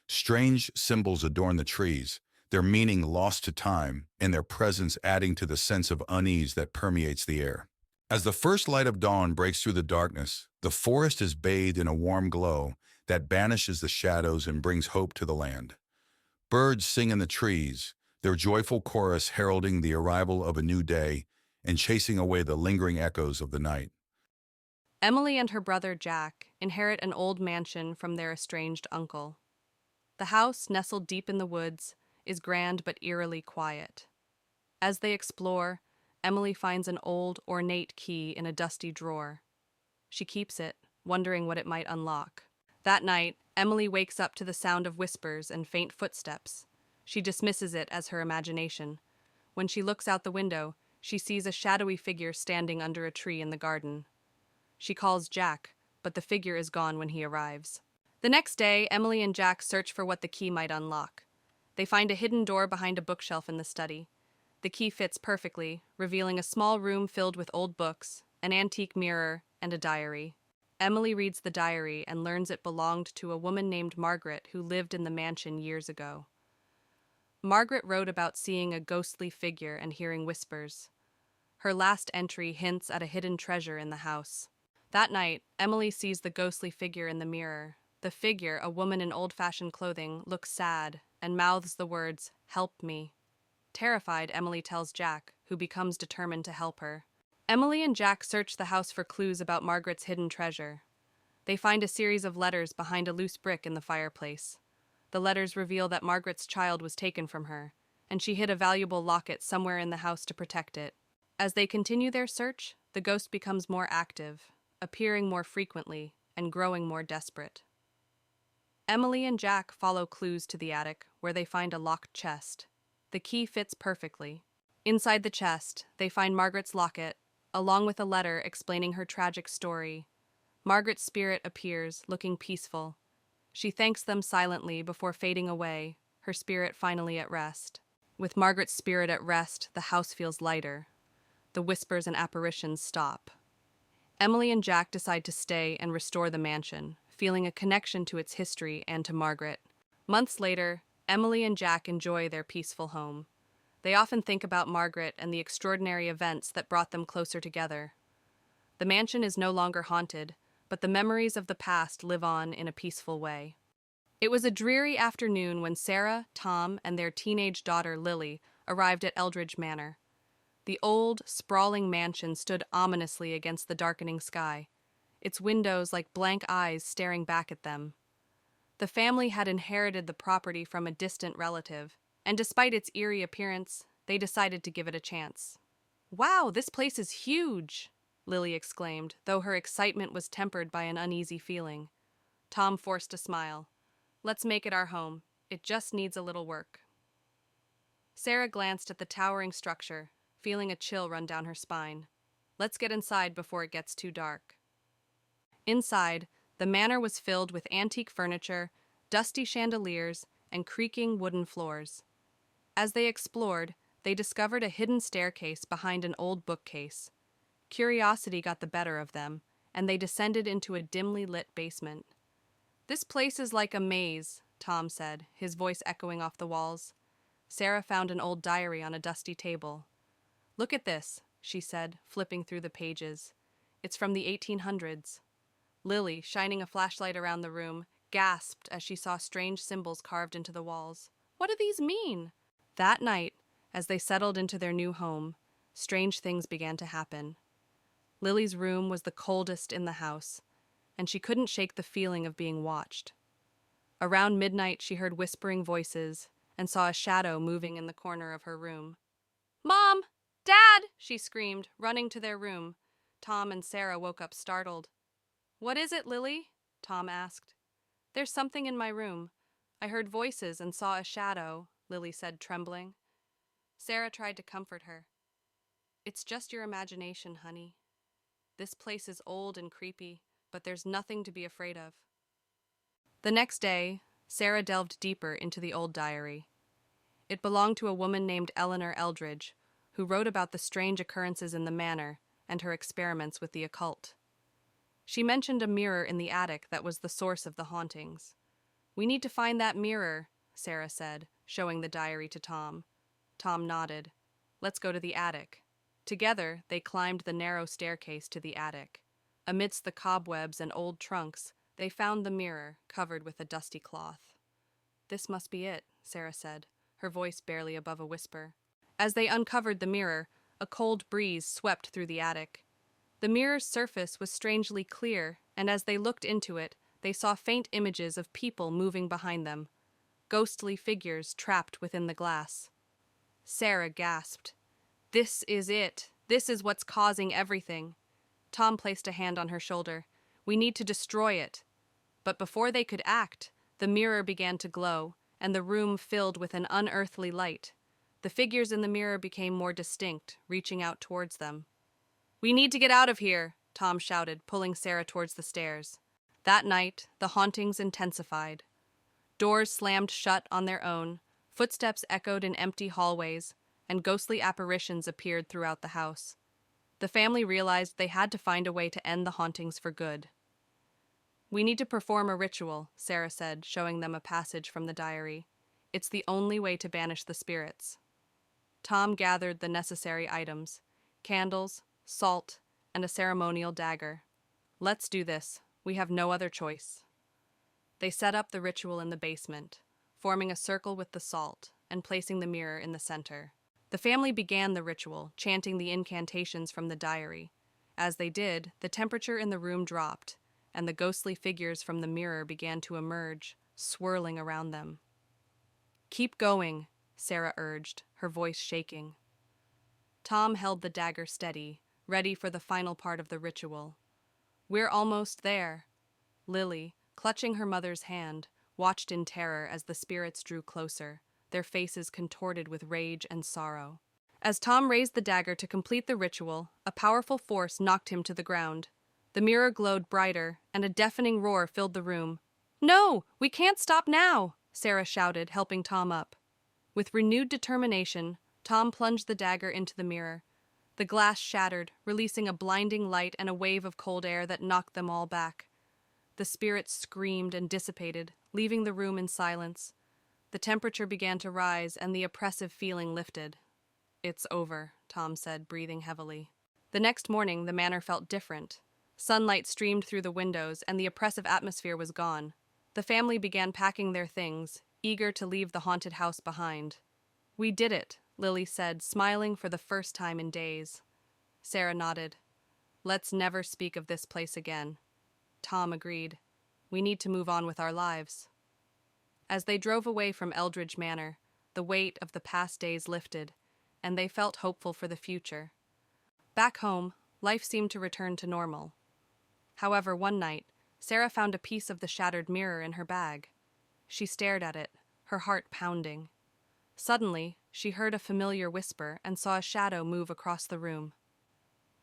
Strange symbols adorn the trees, their meaning lost to time and their presence adding to the sense of unease that permeates the air. As the first light of dawn breaks through the darkness, the forest is bathed in a warm glow that banishes the shadows and brings hope to the land. Birds sing in the trees, their joyful chorus heralding the arrival of a new day and chasing away the lingering echoes of the night. Emily and her brother Jack inherit an old mansion from their estranged uncle. The house, nestled deep in the woods, is grand but eerily quiet. As they explore, Emily finds an old, ornate key in a dusty drawer. She keeps it, wondering what it might unlock. That night, Emily wakes up to the sound of whispers and faint footsteps. She dismisses it as her imagination. When she looks out the window, she sees a shadowy figure standing under a tree in the garden. She calls Jack, but the figure is gone when he arrives. The next day, Emily and Jack search for what the key might unlock. They find a hidden door behind a bookshelf in the study. The key fits perfectly, revealing a small room filled with old books, an antique mirror, and a diary. Emily reads the diary and learns it belonged to a woman named Margaret who lived in the mansion years ago. Margaret wrote about seeing a ghostly figure and hearing whispers. Her last entry hints at a hidden treasure in the house. That night, Emily sees the ghostly figure in the mirror. The figure, a woman in old-fashioned clothing, looks sad and mouths the words, "Help me." Terrified, Emily tells Jack, who becomes determined to help her. Emily and Jack search the house for clues about Margaret's hidden treasure. They find a series of letters behind a loose brick in the fireplace. The letters reveal that Margaret's child was taken from her, and she hid a valuable locket somewhere in the house to protect it. As they continue their search, the ghost becomes more active, appearing more frequently and growing more desperate. Emily and Jack follow clues to the attic, where they find a locked chest. The key fits perfectly. Inside the chest, they find Margaret's locket, along with a letter explaining her tragic story. Margaret's spirit appears, looking peaceful. She thanks them silently before fading away, her spirit finally at rest. With Margaret's spirit at rest, the house feels lighter. The whispers and apparitions stop. Emily and Jack decide to stay and restore the mansion, feeling a connection to its history and to Margaret. Months later, Emily and Jack enjoy their peaceful home. They often think about Margaret and the extraordinary events that brought them closer together. The mansion is no longer haunted, but the memories of the past live on in a peaceful way. It was a dreary afternoon when Sarah, Tom, and their teenage daughter Lily arrived at Eldridge Manor. The old, sprawling mansion stood ominously against the darkening sky, its windows like blank eyes staring back at them. The family had inherited the property from a distant relative, and despite its eerie appearance, they decided to give it a chance. "Wow, this place is huge!" Lily exclaimed, though her excitement was tempered by an uneasy feeling. Tom forced a smile. "Let's make it our home. It just needs a little work." Sarah glanced at the towering structure, feeling a chill run down her spine. "Let's get inside before it gets too dark." Inside, the manor was filled with antique furniture, dusty chandeliers, and creaking wooden floors. As they explored, they discovered a hidden staircase behind an old bookcase. Curiosity got the better of them, and they descended into a dimly lit basement. "This place is like a maze," Tom said, his voice echoing off the walls. Sarah found an old diary on a dusty table. "Look at this," she said, flipping through the pages. "It's from the 1800s. Lily, shining a flashlight around the room, gasped as she saw strange symbols carved into the walls. "What do these mean?" That night, as they settled into their new home, strange things began to happen. Lily's room was the coldest in the house, and she couldn't shake the feeling of being watched. Around midnight, she heard whispering voices and saw a shadow moving in the corner of her room. "Mom! Dad!" she screamed, running to their room. Tom and Sarah woke up startled. "What is it, Lily?" Tom asked. "There's something in my room. I heard voices and saw a shadow," Lily said, trembling. Sarah tried to comfort her. "It's just your imagination, honey. This place is old and creepy, but there's nothing to be afraid of." The next day, Sarah delved deeper into the old diary. It belonged to a woman named Eleanor Eldridge, who wrote about the strange occurrences in the manor and her experiments with the occult. She mentioned a mirror in the attic that was the source of the hauntings. "We need to find that mirror," Sarah said, showing the diary to Tom. Tom nodded. "Let's go to the attic." Together, they climbed the narrow staircase to the attic. Amidst the cobwebs and old trunks, they found the mirror, covered with a dusty cloth. "This must be it," Sarah said, her voice barely above a whisper. As they uncovered the mirror, a cold breeze swept through the attic. The mirror's surface was strangely clear, and as they looked into it, they saw faint images of people moving behind them, ghostly figures trapped within the glass. Sarah gasped. "This is it. This is what's causing everything." Tom placed a hand on her shoulder. "We need to destroy it." But before they could act, the mirror began to glow, and the room filled with an unearthly light. The figures in the mirror became more distinct, reaching out towards them. "We need to get out of here," Tom shouted, pulling Sarah towards the stairs. That night, the hauntings intensified. Doors slammed shut on their own, footsteps echoed in empty hallways, and ghostly apparitions appeared throughout the house. The family realized they had to find a way to end the hauntings for good. "We need to perform a ritual," Sarah said, showing them a passage from the diary. "It's the only way to banish the spirits." Tom gathered the necessary items: candles, salt, and a ceremonial dagger. "Let's do this. We have no other choice." They set up the ritual in the basement, forming a circle with the salt and placing the mirror in the center. The family began the ritual, chanting the incantations from the diary. As they did, the temperature in the room dropped, and the ghostly figures from the mirror began to emerge, swirling around them. "Keep going," Sarah urged, her voice shaking. Tom held the dagger steady, ready for the final part of the ritual. "We're almost there." Lily, clutching her mother's hand, watched in terror as the spirits drew closer, their faces contorted with rage and sorrow. As Tom raised the dagger to complete the ritual, a powerful force knocked him to the ground. The mirror glowed brighter, and a deafening roar filled the room. "No, we can't stop now!" Sarah shouted, helping Tom up. With renewed determination, Tom plunged the dagger into the mirror. The glass shattered, releasing a blinding light and a wave of cold air that knocked them all back. The spirits screamed and dissipated, leaving the room in silence. The temperature began to rise and the oppressive feeling lifted. "It's over," Tom said, breathing heavily. The next morning, the manor felt different. Sunlight streamed through the windows and the oppressive atmosphere was gone. The family began packing their things, eager to leave the haunted house behind. "We did it," Lily said, smiling for the first time in days. Sarah nodded. "Let's never speak of this place again." Tom agreed. "We need to move on with our lives." As they drove away from Eldridge Manor, the weight of the past days lifted, and they felt hopeful for the future. Back home, life seemed to return to normal. However, one night, Sarah found a piece of the shattered mirror in her bag. She stared at it, her heart pounding. Suddenly, she heard a familiar whisper and saw a shadow move across the room.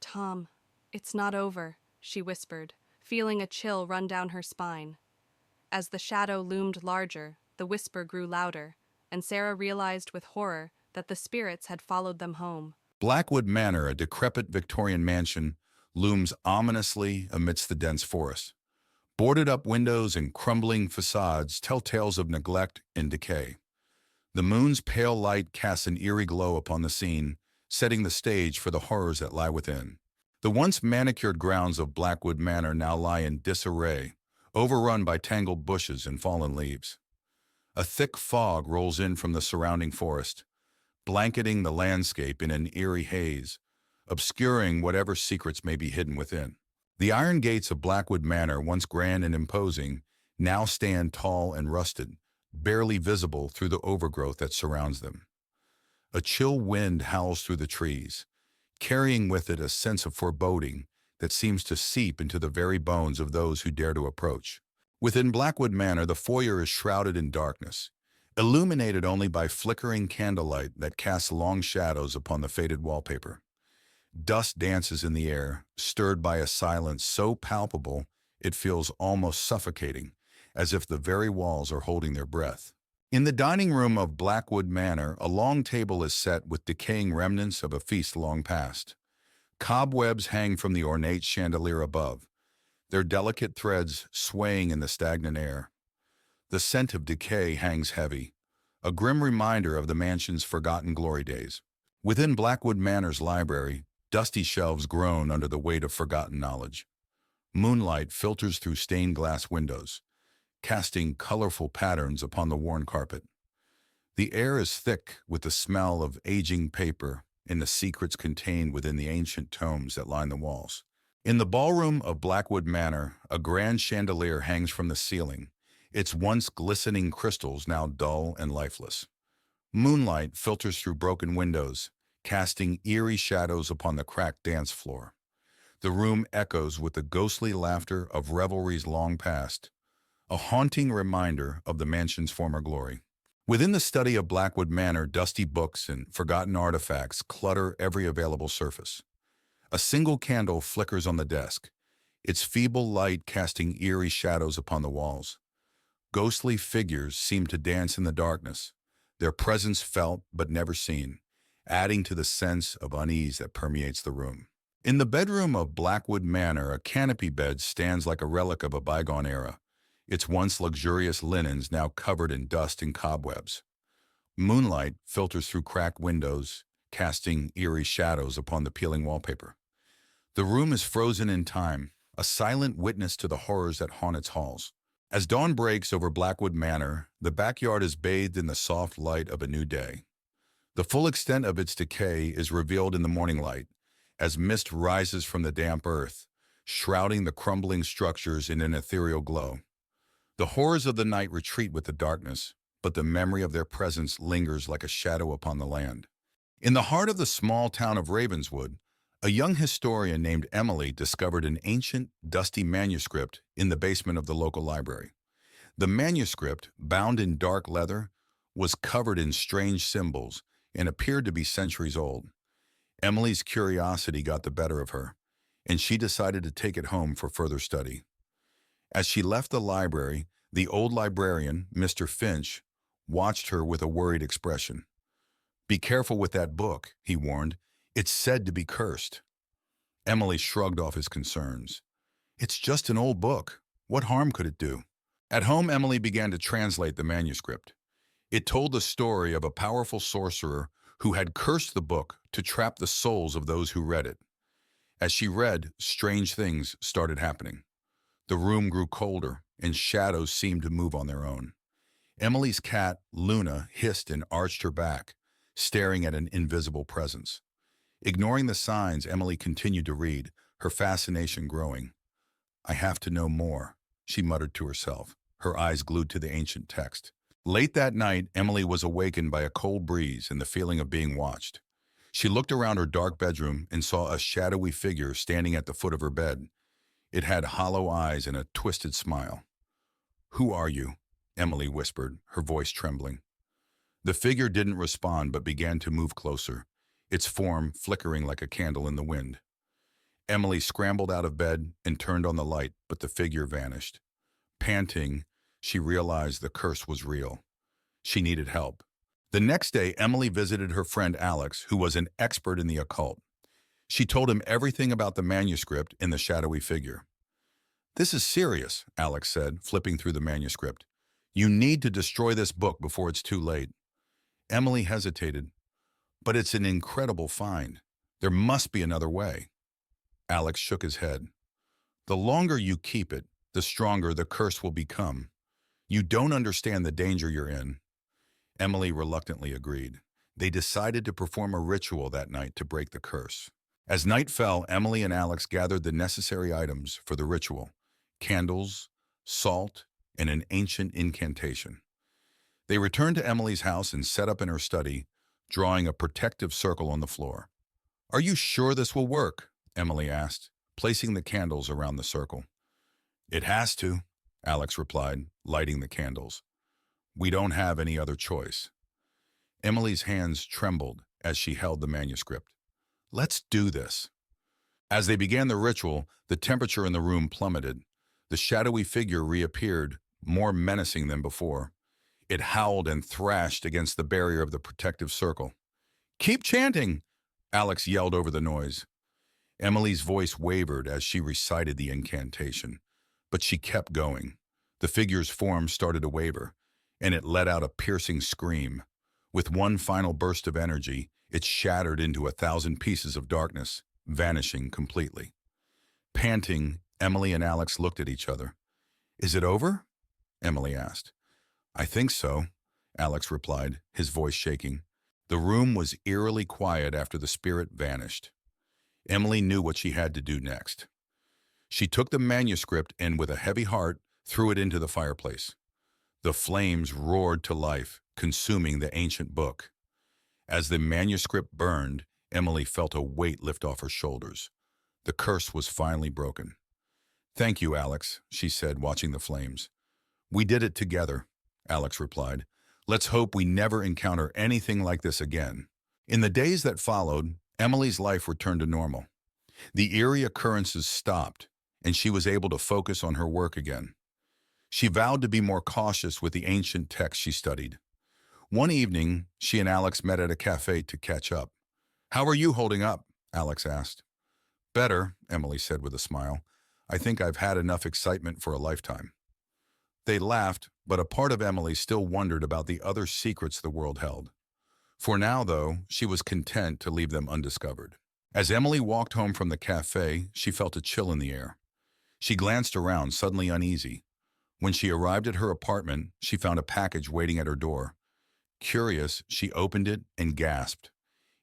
"Tom, it's not over," she whispered, feeling a chill run down her spine. As the shadow loomed larger, the whisper grew louder, and Sarah realized with horror that the spirits had followed them home. Blackwood Manor, a decrepit Victorian mansion, looms ominously amidst the dense forest. Boarded-up windows and crumbling facades tell tales of neglect and decay. The moon's pale light casts an eerie glow upon the scene, setting the stage for the horrors that lie within. The once manicured grounds of Blackwood Manor now lie in disarray, overrun by tangled bushes and fallen leaves. A thick fog rolls in from the surrounding forest, blanketing the landscape in an eerie haze, obscuring whatever secrets may be hidden within. The iron gates of Blackwood Manor, once grand and imposing, now stand tall and rusted, barely visible through the overgrowth that surrounds them. A chill wind howls through the trees, carrying with it a sense of foreboding that seems to seep into the very bones of those who dare to approach. Within Blackwood Manor, the foyer is shrouded in darkness, illuminated only by flickering candlelight that casts long shadows upon the faded wallpaper. Dust dances in the air, stirred by a silence so palpable it feels almost suffocating, as if the very walls are holding their breath. In the dining room of Blackwood Manor, a long table is set with decaying remnants of a feast long past. Cobwebs hang from the ornate chandelier above, their delicate threads swaying in the stagnant air. The scent of decay hangs heavy, a grim reminder of the mansion's forgotten glory days. Within Blackwood Manor's library, dusty shelves groan under the weight of forgotten knowledge. Moonlight filters through stained glass windows, casting colorful patterns upon the worn carpet. The air is thick with the smell of aging paper and the secrets contained within the ancient tomes that line the walls. In the ballroom of Blackwood Manor, a grand chandelier hangs from the ceiling, its once glistening crystals now dull and lifeless. Moonlight filters through broken windows, casting eerie shadows upon the cracked dance floor. The room echoes with the ghostly laughter of revelries long past, a haunting reminder of the mansion's former glory. Within the study of Blackwood Manor, dusty books and forgotten artifacts clutter every available surface. A single candle flickers on the desk, its feeble light casting eerie shadows upon the walls. Ghostly figures seem to dance in the darkness, their presence felt but never seen, adding to the sense of unease that permeates the room. In the bedroom of Blackwood Manor, a canopy bed stands like a relic of a bygone era, its once luxurious linens now covered in dust and cobwebs. Moonlight filters through cracked windows, casting eerie shadows upon the peeling wallpaper. The room is frozen in time, a silent witness to the horrors that haunt its halls. As dawn breaks over Blackwood Manor, the backyard is bathed in the soft light of a new day. The full extent of its decay is revealed in the morning light, as mist rises from the damp earth, shrouding the crumbling structures in an ethereal glow. The horrors of the night retreat with the darkness, but the memory of their presence lingers like a shadow upon the land. In the heart of the small town of Ravenswood, a young historian named Emily discovered an ancient, dusty manuscript in the basement of the local library. The manuscript, bound in dark leather, was covered in strange symbols and appeared to be centuries old. Emily's curiosity got the better of her, and she decided to take it home for further study. As she left the library, the old librarian, Mr. Finch, watched her with a worried expression. "Be careful with that book," he warned. "It's said to be cursed." Emily shrugged off his concerns. "It's just an old book. What harm could it do? At home, Emily began to translate the manuscript. It told the story of a powerful sorcerer who had cursed the book to trap the souls of those who read it. As she read, strange things started happening. The room grew colder, and shadows seemed to move on their own. Emily's cat, Luna, hissed and arched her back, staring at an invisible presence. Ignoring the signs, Emily continued to read, her fascination growing. I have to know more, she muttered to herself, her eyes glued to the ancient text. Late that night, Emily was awakened by a cold breeze and the feeling of being watched. She looked around her dark bedroom and saw a shadowy figure standing at the foot of her bed. It had hollow eyes and a twisted smile. Who are you? Emily whispered, her voice trembling. The figure didn't respond but began to move closer, its form flickering like a candle in the wind. Emily scrambled out of bed and turned on the light, but the figure vanished. Panting, she realized the curse was real. She needed help. The next day, Emily visited her friend Alex, who was an expert in the occult. She told him everything about the manuscript and the shadowy figure. This is serious, Alex said, flipping through the manuscript. You need to destroy this book before it's too late. Emily hesitated. But it's an incredible find. There must be another way. Alex shook his head. The longer you keep it, the stronger the curse will become. You don't understand the danger you're in. Emily reluctantly agreed. They decided to perform a ritual that night to break the curse. As night fell, Emily and Alex gathered the necessary items for the ritual: candles, salt, and an ancient incantation. They returned to Emily's house and set up in her study, drawing a protective circle on the floor. Are you sure this will work? Emily asked, placing the candles around the circle. It has to, Alex replied, lighting the candles. We don't have any other choice. Emily's hands trembled as she held the manuscript. Let's do this. As they began the ritual, the temperature in the room plummeted. The shadowy figure reappeared, more menacing than before. It howled and thrashed against the barrier of the protective circle. Keep chanting, Alex yelled over the noise. Emily's voice wavered as she recited the incantation, but she kept going. The figure's form started to waver, and it let out a piercing scream. With one final burst of energy, it shattered into 1,000 pieces of darkness, vanishing completely. Panting, Emily and Alex looked at each other. Is it over? Emily asked. I think so, Alex replied, his voice shaking. The room was eerily quiet after the spirit vanished. Emily knew what she had to do next. She took the manuscript and, with a heavy heart, threw it into the fireplace. The flames roared to life, consuming the ancient book. As the manuscript burned, Emily felt a weight lift off her shoulders. The curse was finally broken. Thank you, Alex, she said, watching the flames. We did it together, Alex replied. Let's hope we never encounter anything like this again. In the days that followed, Emily's life returned to normal. The eerie occurrences stopped, and she was able to focus on her work again. She vowed to be more cautious with the ancient texts she studied. One evening, she and Alex met at a cafe to catch up. How are you holding up? Alex asked. Better, Emily said with a smile. I think I've had enough excitement for a lifetime. They laughed, but a part of Emily still wondered about the other secrets the world held. For now, though, she was content to leave them undiscovered. As Emily walked home from the cafe, she felt a chill in the air. She glanced around, suddenly uneasy. When she arrived at her apartment, she found a package waiting at her door. Curious, she opened it and gasped.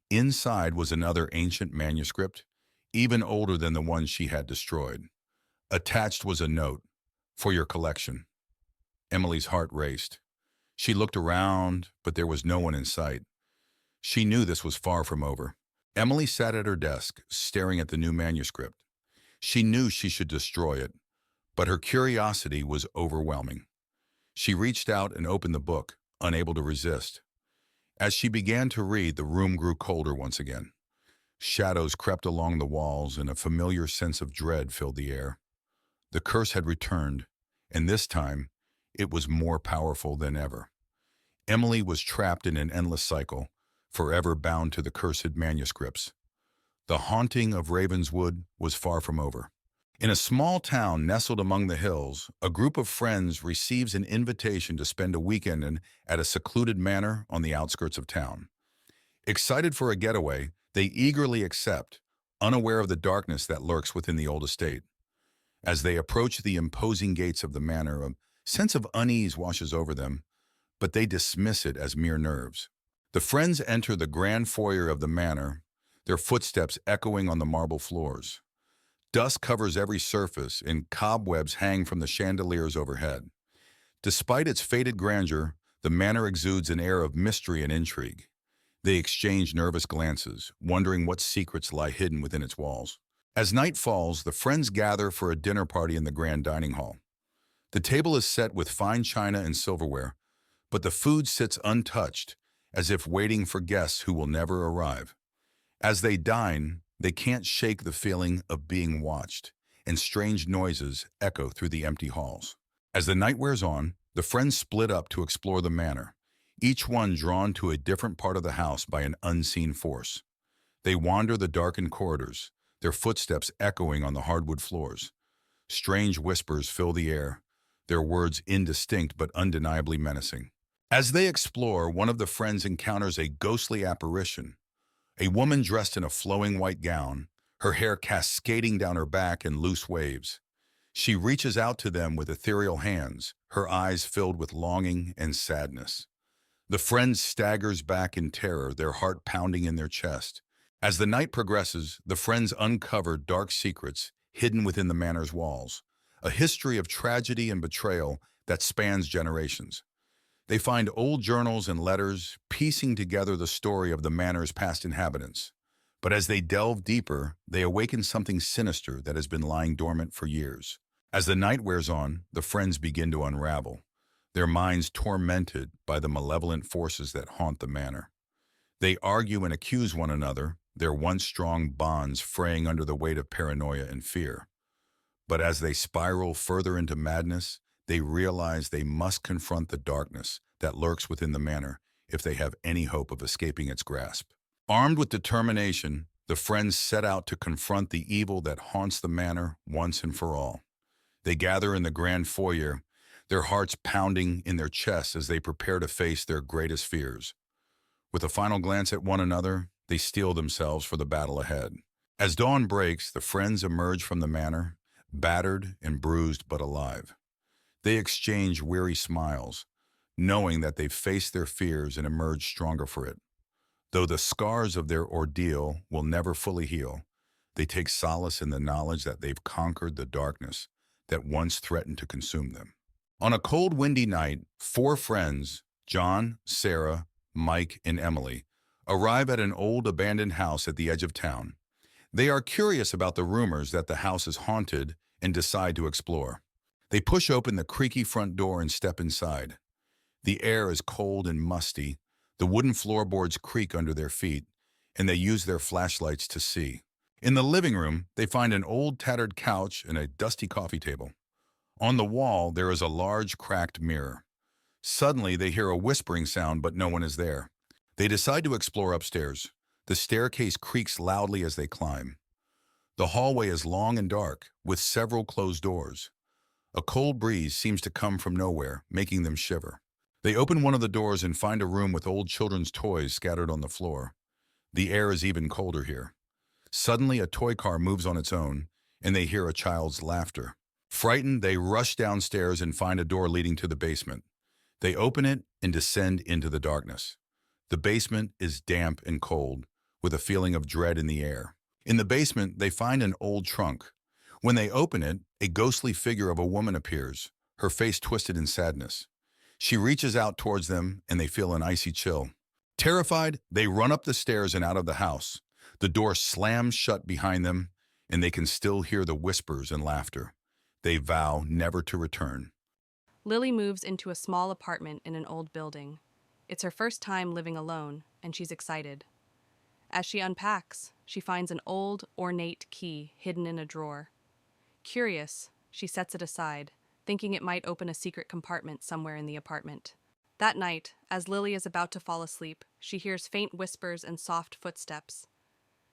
Inside was another ancient manuscript, even older than the one she had destroyed. Attached was a note, "For your collection." Emily's heart raced. She looked around, but there was no one in sight. She knew this was far from over. Emily sat at her desk, staring at the new manuscript. She knew she should destroy it, but her curiosity was overwhelming. She reached out and opened the book, unable to resist. As she began to read, the room grew colder once again. Shadows crept along the walls, and a familiar sense of dread filled the air. The curse had returned, and this time, it was more powerful than ever. Emily was trapped in an endless cycle, forever bound to the cursed manuscripts. The haunting of Ravenswood was far from over. In a small town nestled among the hills, a group of friends receives an invitation to spend a weekend at a secluded manor on the outskirts of town. Excited for a getaway, they eagerly accept, unaware of the darkness that lurks within the old estate. As they approach the imposing gates of the manor, a sense of unease washes over them, but they dismiss it as mere nerves. The friends enter the grand foyer of the manor, their footsteps echoing on the marble floors. Dust covers every surface, and cobwebs hang from the chandeliers overhead. Despite its faded grandeur, the manor exudes an air of mystery and intrigue. They exchange nervous glances, wondering what secrets lie hidden within its walls. As night falls, the friends gather for a dinner party in the grand dining hall. The table is set with fine china and silverware, but the food sits untouched, as if waiting for guests who will never arrive. As they dine, they can't shake the feeling of being watched, and strange noises echo through the empty halls. As the night wears on, the friends split up to explore the manor, each one drawn to a different part of the house by an unseen force. They wander the darkened corridors, their footsteps echoing on the hardwood floors. Strange whispers fill the air, their words indistinct but undeniably menacing. As they explore, one of the friends encounters a ghostly apparition, a woman dressed in a flowing white gown, her hair cascading down her back in loose waves. She reaches out to them with ethereal hands, her eyes filled with longing and sadness. The friend staggers back in terror, their heart pounding in their chest. As the night progresses, the friends uncover dark secrets hidden within the manor's walls, a history of tragedy and betrayal that spans generations. They find old journals and letters, piecing together the story of the manor's past inhabitants. But as they delve deeper, they awaken something sinister that has been lying dormant for years. As the night wears on, the friends begin to unravel, their minds tormented by the malevolent forces that haunt the manor. They argue and accuse one another, their once strong bonds fraying under the weight of paranoia and fear. But as they spiral further into madness, they realize they must confront the darkness that lurks within the manor if they have any hope of escaping its grasp. Armed with determination, the friends set out to confront the evil that haunts the manor once and for all. They gather in the grand foyer, their hearts pounding in their chests as they prepare to face their greatest fears. With a final glance at one another, they steel themselves for the battle ahead. As dawn breaks, the friends emerge from the manor, battered and bruised but alive. They exchange weary smiles, knowing that they've faced their fears and emerged stronger for it. Though the scars of their ordeal will never fully heal, they take solace in the knowledge that they've conquered the darkness that once threatened to consume them. On a cold, windy night, four friends, John, Sarah, Mike, and Emily, arrive at an old abandoned house at the edge of town. They are curious about the rumors that the house is haunted and decide to explore. They push open the creaky front door and step inside. The air is cold and musty, the wooden floorboards creak under their feet, and they use their flashlights to see. In the living room, they find an old tattered couch and a dusty coffee table. On the wall, there is a large cracked mirror. Suddenly, they hear a whispering sound, but no one is there. They decide to explore upstairs. The staircase creaks loudly as they climb. The hallway is long and dark, with several closed doors. A cold breeze seems to come from nowhere, making them shiver. They open one of the doors and find a room with old children's toys scattered on the floor. The air is even colder here. Suddenly, a toy car moves on its own, and they hear a child's laughter. Frightened, they rush downstairs and find a door leading to the basement. They open it and descend into the darkness. The basement is damp and cold, with a feeling of dread in the air. In the basement, they find an old trunk. When they open it, a ghostly figure of a woman appears, her face twisted in sadness. She reaches out towards them, and they feel an icy chill. Terrified, they run up the stairs and out of the house. The door slams shut behind them, and they can still hear the whispers and laughter. They vow never to return. Lily moves into a small apartment in an old building. It's her first time living alone, and she's excited. As she unpacks, she finds an old, ornate key hidden in a drawer. Curious, she sets it aside, thinking it might open a secret compartment somewhere in the apartment. That night, as Lily is about to fall asleep, she hears faint whispers and soft footsteps.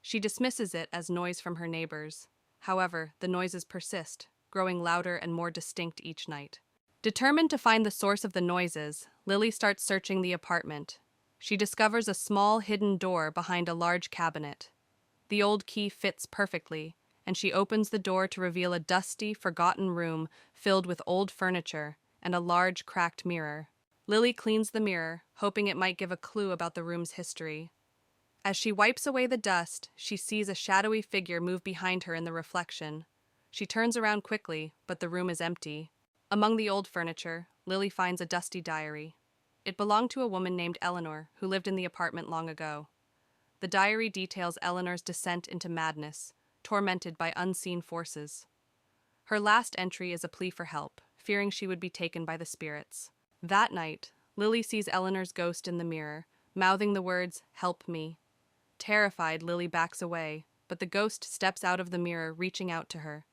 She dismisses it as noise from her neighbors, However, the noises persist, growing louder and more distinct each night. Determined to find the source of the noises, Lily starts searching the apartment. She discovers a small hidden door behind a large cabinet. The old key fits perfectly, and she opens the door to reveal a dusty, forgotten room filled with old furniture and a large, cracked mirror. Lily cleans the mirror, hoping it might give a clue about the room's history. As she wipes away the dust, she sees a shadowy figure move behind her in the reflection. She turns around quickly, but the room is empty. Among the old furniture, Lily finds a dusty diary. It belonged to a woman named Eleanor, who lived in the apartment long ago. The diary details Eleanor's descent into madness, tormented by unseen forces. Her last entry is a plea for help, fearing she would be taken by the spirits. That night, Lily sees Eleanor's ghost in the mirror, mouthing the words, "Help me." Terrified, Lily backs away, but the ghost steps out of the mirror, reaching out to her.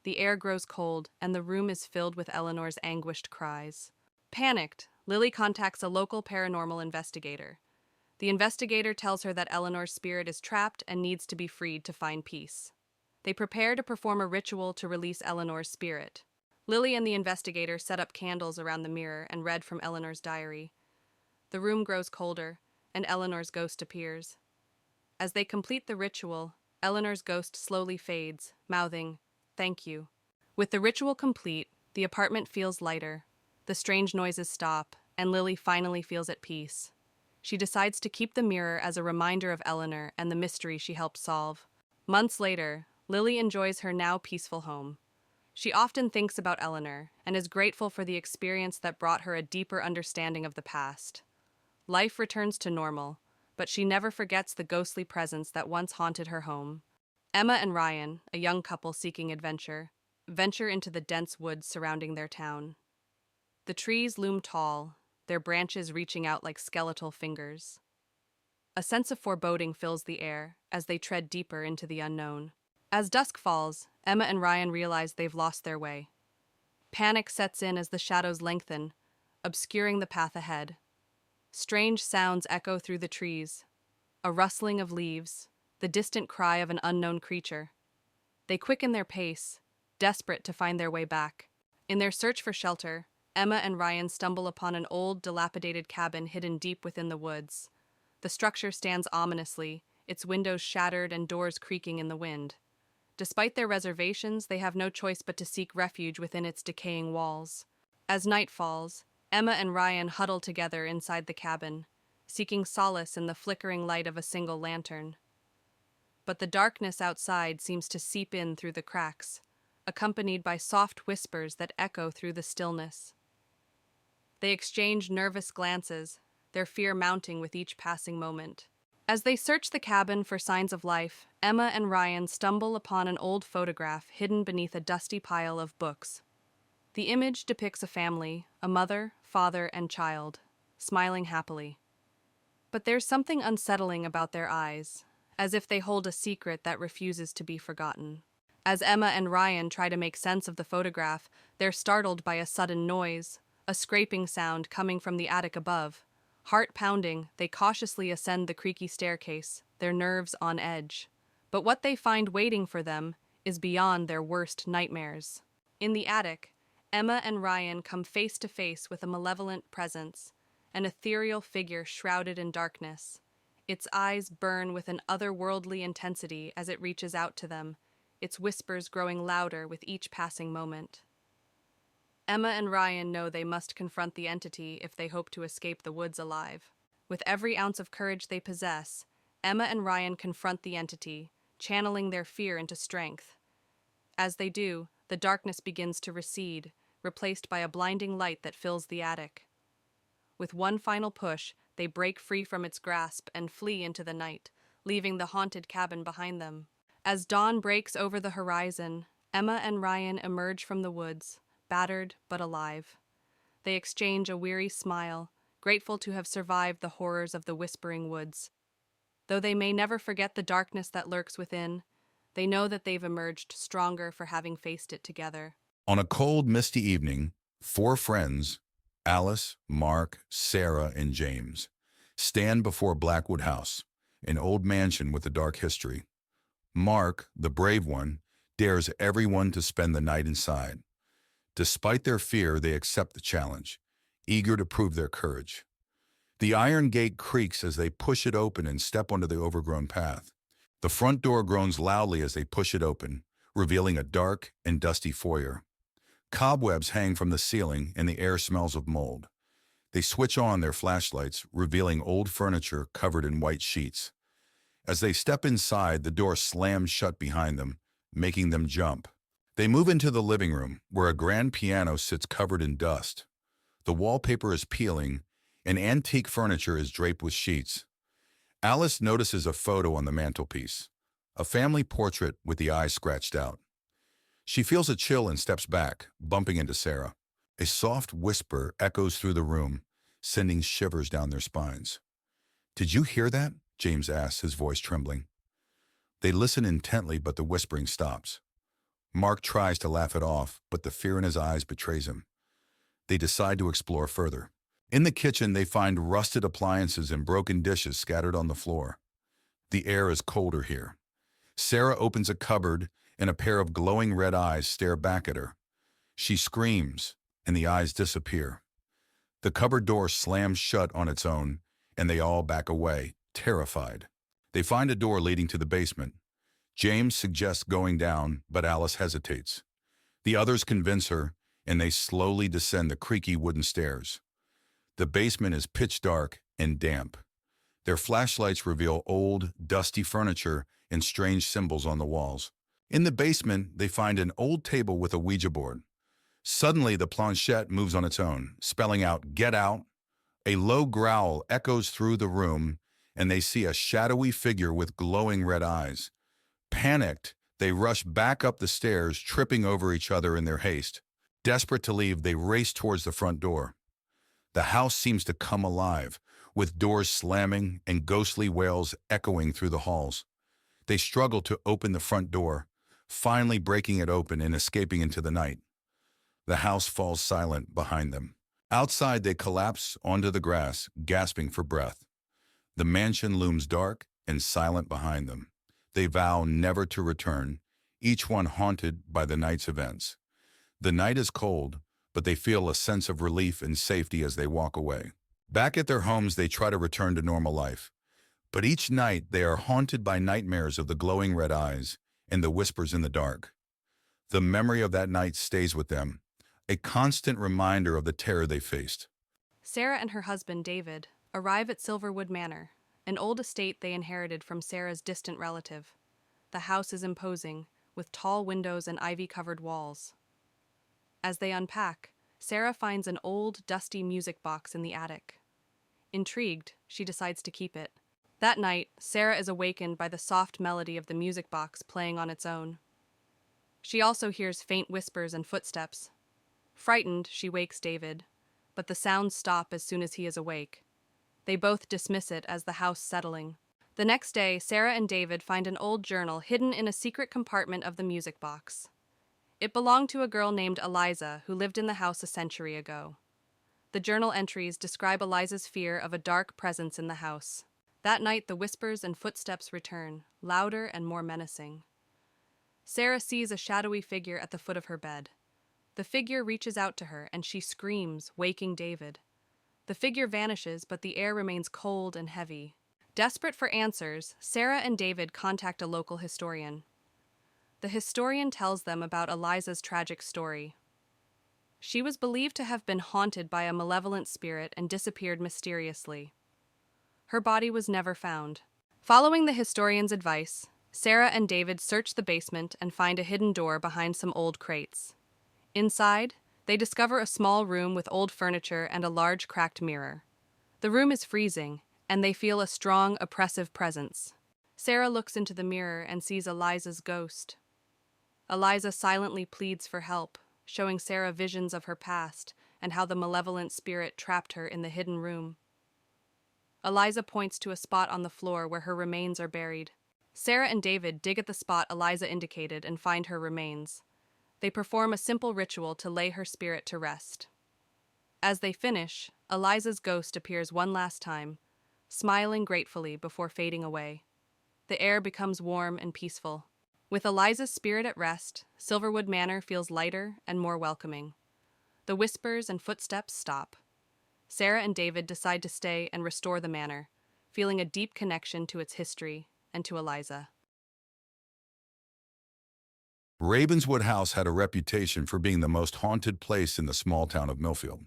The air grows cold, and the room is filled with Eleanor's anguished cries. Panicked, Lily contacts a local paranormal investigator. The investigator tells her that Eleanor's spirit is trapped and needs to be freed to find peace. They prepare to perform a ritual to release Eleanor's spirit. Lily and the investigator set up candles around the mirror and read from Eleanor's diary. The room grows colder, and Eleanor's ghost appears. As they complete the ritual, Eleanor's ghost slowly fades, mouthing, "Thank you." With the ritual complete, the apartment feels lighter. The strange noises stop, and Lily finally feels at peace. She decides to keep the mirror as a reminder of Eleanor and the mystery she helped solve. Months later, Lily enjoys her now peaceful home. She often thinks about Eleanor and is grateful for the experience that brought her a deeper understanding of the past. Life returns to normal, but she never forgets the ghostly presence that once haunted her home. Emma and Ryan, a young couple seeking adventure, venture into the dense woods surrounding their town. The trees loom tall, their branches reaching out like skeletal fingers. A sense of foreboding fills the air as they tread deeper into the unknown. As dusk falls, Emma and Ryan realize they've lost their way. Panic sets in as the shadows lengthen, obscuring the path ahead. Strange sounds echo through the trees, a rustling of leaves, the distant cry of an unknown creature. They quicken their pace, desperate to find their way back. In their search for shelter, Emma and Ryan stumble upon an old, dilapidated cabin hidden deep within the woods. The structure stands ominously, its windows shattered and doors creaking in the wind. Despite their reservations, they have no choice but to seek refuge within its decaying walls. As night falls, Emma and Ryan huddle together inside the cabin, seeking solace in the flickering light of a single lantern. But the darkness outside seems to seep in through the cracks, accompanied by soft whispers that echo through the stillness. They exchange nervous glances, their fear mounting with each passing moment. As they search the cabin for signs of life, Emma and Ryan stumble upon an old photograph hidden beneath a dusty pile of books. The image depicts a family, a mother, father, and child, smiling happily. But there's something unsettling about their eyes, as if they hold a secret that refuses to be forgotten. As Emma and Ryan try to make sense of the photograph, they're startled by a sudden noise, a scraping sound coming from the attic above. Heart pounding, they cautiously ascend the creaky staircase, their nerves on edge. But what they find waiting for them is beyond their worst nightmares. In the attic, Emma and Ryan come face to face with a malevolent presence, an ethereal figure shrouded in darkness. Its eyes burn with an otherworldly intensity as it reaches out to them, its whispers growing louder with each passing moment. Emma and Ryan know they must confront the entity if they hope to escape the woods alive. With every ounce of courage they possess, Emma and Ryan confront the entity, channeling their fear into strength. As they do, the darkness begins to recede, replaced by a blinding light that fills the attic. With one final push, they break free from its grasp and flee into the night, leaving the haunted cabin behind them. As dawn breaks over the horizon, Emma and Ryan emerge from the woods, battered but alive. They exchange a weary smile, grateful to have survived the horrors of the Whispering Woods. Though they may never forget the darkness that lurks within, they know that they've emerged stronger for having faced it together. On a cold, misty evening, four friends, Alice, Mark, Sarah, and James, stand before Blackwood House, an old mansion with a dark history. Mark, the brave one, dares everyone to spend the night inside. Despite their fear, they accept the challenge, eager to prove their courage. The iron gate creaks as they push it open and step onto the overgrown path. The front door groans loudly as they push it open, revealing a dark and dusty foyer. Cobwebs hang from the ceiling and the air smells of mold. They switch on their flashlights, revealing old furniture covered in white sheets. As they step inside, the door slams shut behind them, making them jump. They move into the living room, where a grand piano sits covered in dust. The wallpaper is peeling, and antique furniture is draped with sheets. Alice notices a photo on the mantelpiece, a family portrait with the eyes scratched out. She feels a chill and steps back, bumping into Sarah. A soft whisper echoes through the room, sending shivers down their spines. "Did you hear that?" James asks, his voice trembling. They listen intently, but the whispering stops. Mark tries to laugh it off, but the fear in his eyes betrays him. They decide to explore further. In the kitchen, they find rusted appliances and broken dishes scattered on the floor. The air is colder here. Sarah opens a cupboard, and a pair of glowing red eyes stare back at her. She screams, and the eyes disappear. The cupboard door slams shut on its own, and they all back away, terrified. They find a door leading to the basement. James suggests going down, but Alice hesitates. The others convince her, and they slowly descend the creaky wooden stairs. The basement is pitch dark and damp. Their flashlights reveal old, dusty furniture and strange symbols on the walls. In the basement, they find an old table with a Ouija board. Suddenly, the planchette moves on its own, spelling out, "Get out." A low growl echoes through the room, and they see a shadowy figure with glowing red eyes. Panicked, they rush back up the stairs, tripping over each other in their haste. Desperate to leave, they race towards the front door. The house seems to come alive, with doors slamming and ghostly wails echoing through the halls. They struggle to open the front door, finally breaking it open and escaping into the night. The house falls silent behind them. Outside, they collapse onto the grass, gasping for breath. The mansion looms dark and silent behind them. They vow never to return, each one haunted by the night's events. The night is cold, but they feel a sense of relief and safety as they walk away. Back at their homes, they try to return to normal life. But each night, they are haunted by nightmares of the glowing red eyes and the whispers in the dark. The memory of that night stays with them, a constant reminder of the terror they faced. Sarah and her husband, David, arrive at Silverwood Manor, an old estate they inherited from Sarah's distant relative. The house is imposing, with tall windows and ivy-covered walls. As they unpack, Sarah finds an old, dusty music box in the attic. Intrigued, she decides to keep it. That night, Sarah is awakened by the soft melody of the music box playing on its own. She also hears faint whispers and footsteps. Frightened, she wakes David, but the sounds stop as soon as he is awake. They both dismiss it as the house settling. The next day, Sarah and David find an old journal hidden in a secret compartment of the music box. It belonged to a girl named Eliza who lived in the house a century ago. The journal entries describe Eliza's fear of a dark presence in the house. That night, the whispers and footsteps return, louder and more menacing. Sarah sees a shadowy figure at the foot of her bed. The figure reaches out to her, and she screams, waking David. The figure vanishes, but the air remains cold and heavy. Desperate for answers, Sarah and David contact a local historian. The historian tells them about Eliza's tragic story. She was believed to have been haunted by a malevolent spirit and disappeared mysteriously. Her body was never found. Following the historian's advice, Sarah and David search the basement and find a hidden door behind some old crates. Inside, they discover a small room with old furniture and a large cracked mirror. The room is freezing, and they feel a strong, oppressive presence. Sarah looks into the mirror and sees Eliza's ghost. Eliza silently pleads for help, showing Sarah visions of her past and how the malevolent spirit trapped her in the hidden room. Eliza points to a spot on the floor where her remains are buried. Sarah and David dig at the spot Eliza indicated and find her remains. They perform a simple ritual to lay her spirit to rest. As they finish, Eliza's ghost appears one last time, smiling gratefully before fading away. The air becomes warm and peaceful. With Eliza's spirit at rest, Silverwood Manor feels lighter and more welcoming. The whispers and footsteps stop. Sarah and David decide to stay and restore the manor, feeling a deep connection to its history and to Eliza. Ravenswood House had a reputation for being the most haunted place in the small town of Millfield.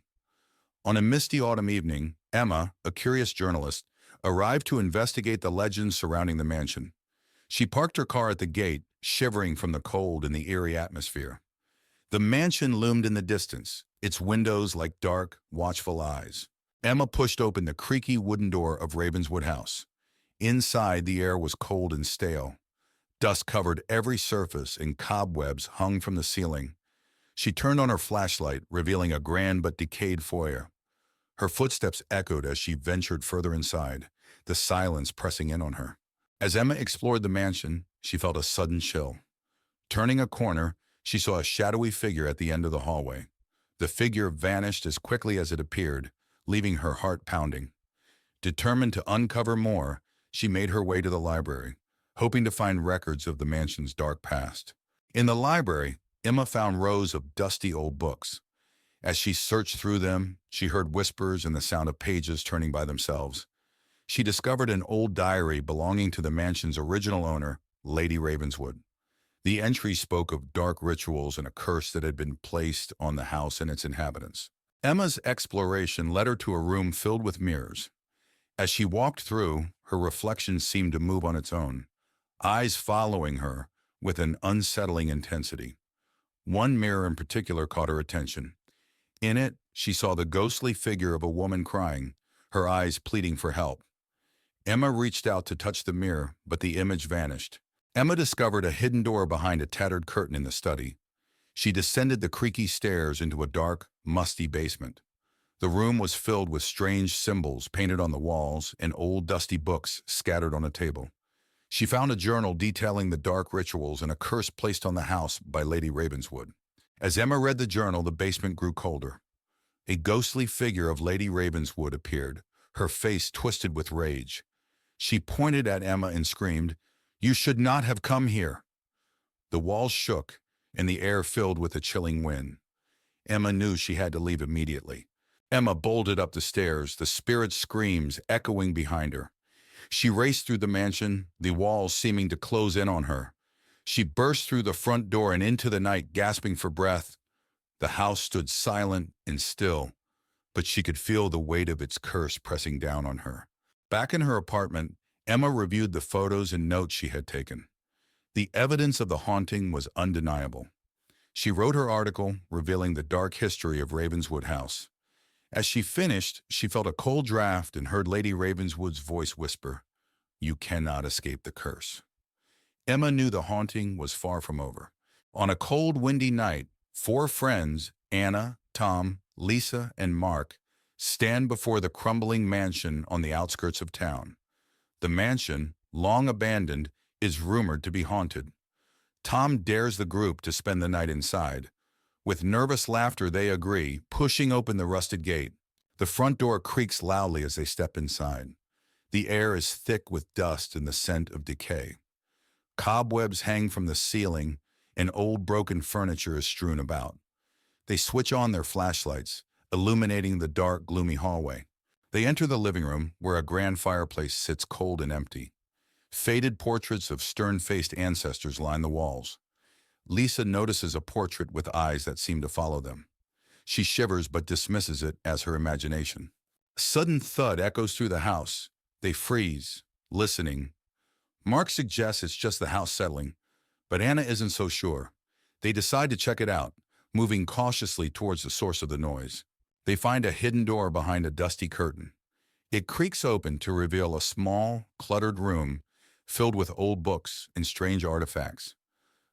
On a misty autumn evening, Emma, a curious journalist, arrived to investigate the legends surrounding the mansion. She parked her car at the gate, shivering from the cold and the eerie atmosphere. The mansion loomed in the distance, its windows like dark, watchful eyes. Emma pushed open the creaky wooden door of Ravenswood House. Inside, the air was cold and stale. Dust covered every surface and cobwebs hung from the ceiling. She turned on her flashlight, revealing a grand but decayed foyer. Her footsteps echoed as she ventured further inside, the silence pressing in on her. As Emma explored the mansion, she felt a sudden chill. Turning a corner, she saw a shadowy figure at the end of the hallway. The figure vanished as quickly as it appeared, leaving her heart pounding. Determined to uncover more, she made her way to the library, hoping to find records of the mansion's dark past. In the library, Emma found rows of dusty old books. As she searched through them, she heard whispers and the sound of pages turning by themselves. She discovered an old diary belonging to the mansion's original owner, Lady Ravenswood. The entry spoke of dark rituals and a curse that had been placed on the house and its inhabitants. Emma's exploration led her to a room filled with mirrors. As she walked through, her reflection seemed to move on its own, eyes following her with an unsettling intensity. One mirror in particular caught her attention. In it, she saw the ghostly figure of a woman crying, her eyes pleading for help. Emma reached out to touch the mirror, but the image vanished. Emma discovered a hidden door behind a tattered curtain in the study. She descended the creaky stairs into a dark, musty basement. The room was filled with strange symbols painted on the walls and old dusty books scattered on a table. She found a journal detailing the dark rituals and a curse placed on the house by Lady Ravenswood. As Emma read the journal, the basement grew colder. A ghostly figure of Lady Ravenswood appeared, her face twisted with rage. She pointed at Emma and screamed, "You should not have come here." The walls shook, and the air filled with a chilling wind. Emma knew she had to leave immediately. Emma bolted up the stairs, the spirit's screams echoing behind her. She raced through the mansion, the walls seeming to close in on her. She burst through the front door and into the night, gasping for breath. The house stood silent and still, but she could feel the weight of its curse pressing down on her. Back in her apartment, Emma reviewed the photos and notes she had taken. The evidence of the haunting was undeniable. She wrote her article, revealing the dark history of Ravenswood House. As she finished, she felt a cold draft and heard Lady Ravenswood's voice whisper, "You cannot escape the curse." Emma knew the haunting was far from over. On a cold, windy night, 4 friends, Anna, Tom, Lisa, and Mark, stand before the crumbling mansion on the outskirts of town. The mansion, long abandoned, is rumored to be haunted. Tom dares the group to spend the night inside. With nervous laughter, they agree, pushing open the rusted gate. The front door creaks loudly as they step inside. The air is thick with dust and the scent of decay. Cobwebs hang from the ceiling, and old broken furniture is strewn about. They switch on their flashlights, illuminating the dark, gloomy hallway. They enter the living room, where a grand fireplace sits cold and empty. Faded portraits of stern-faced ancestors line the walls. Lisa notices a portrait with eyes that seem to follow them. She shivers but dismisses it as her imagination. A sudden thud echoes through the house. They freeze, listening. Mark suggests it's just the house settling, but Anna isn't so sure. They decide to check it out, moving cautiously towards the source of the noise. They find a hidden door behind a dusty curtain. It creaks open to reveal a small, cluttered room filled with old books and strange artifacts.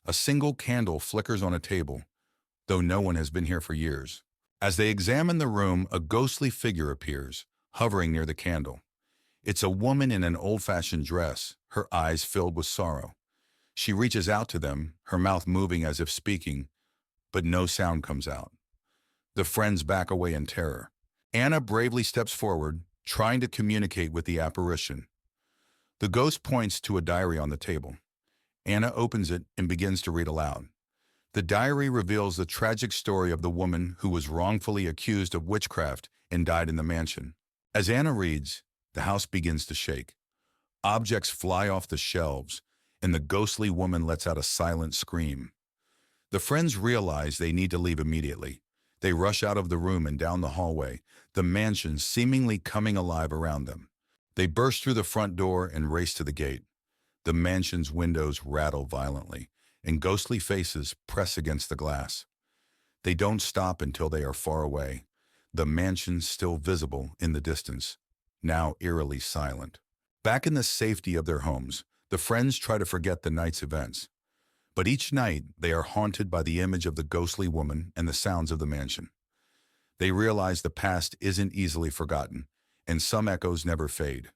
A single candle flickers on a table, though no one has been here for years. As they examine the room, a ghostly figure appears, hovering near the candle. It's a woman in an old-fashioned dress, her eyes filled with sorrow. She reaches out to them, her mouth moving as if speaking, but no sound comes out. The friends back away in terror. Anna bravely steps forward, trying to communicate with the apparition. The ghost points to a diary on the table. Anna opens it and begins to read aloud. The diary reveals the tragic story of the woman who was wrongfully accused of witchcraft and died in the mansion. As Anna reads, the house begins to shake. Objects fly off the shelves, and the ghostly woman lets out a silent scream. The friends realize they need to leave immediately. They rush out of the room and down the hallway, the mansion seemingly coming alive around them. They burst through the front door and race to the gate. The mansion's windows rattle violently, and ghostly faces press against the glass. They don't stop until they are far away, the mansion still visible in the distance, now eerily silent. Back in the safety of their homes, the friends try to forget the night's events. But each night, they are haunted by the image of the ghostly woman and the sounds of the mansion. They realize the past isn't easily forgotten, and some echoes never fade.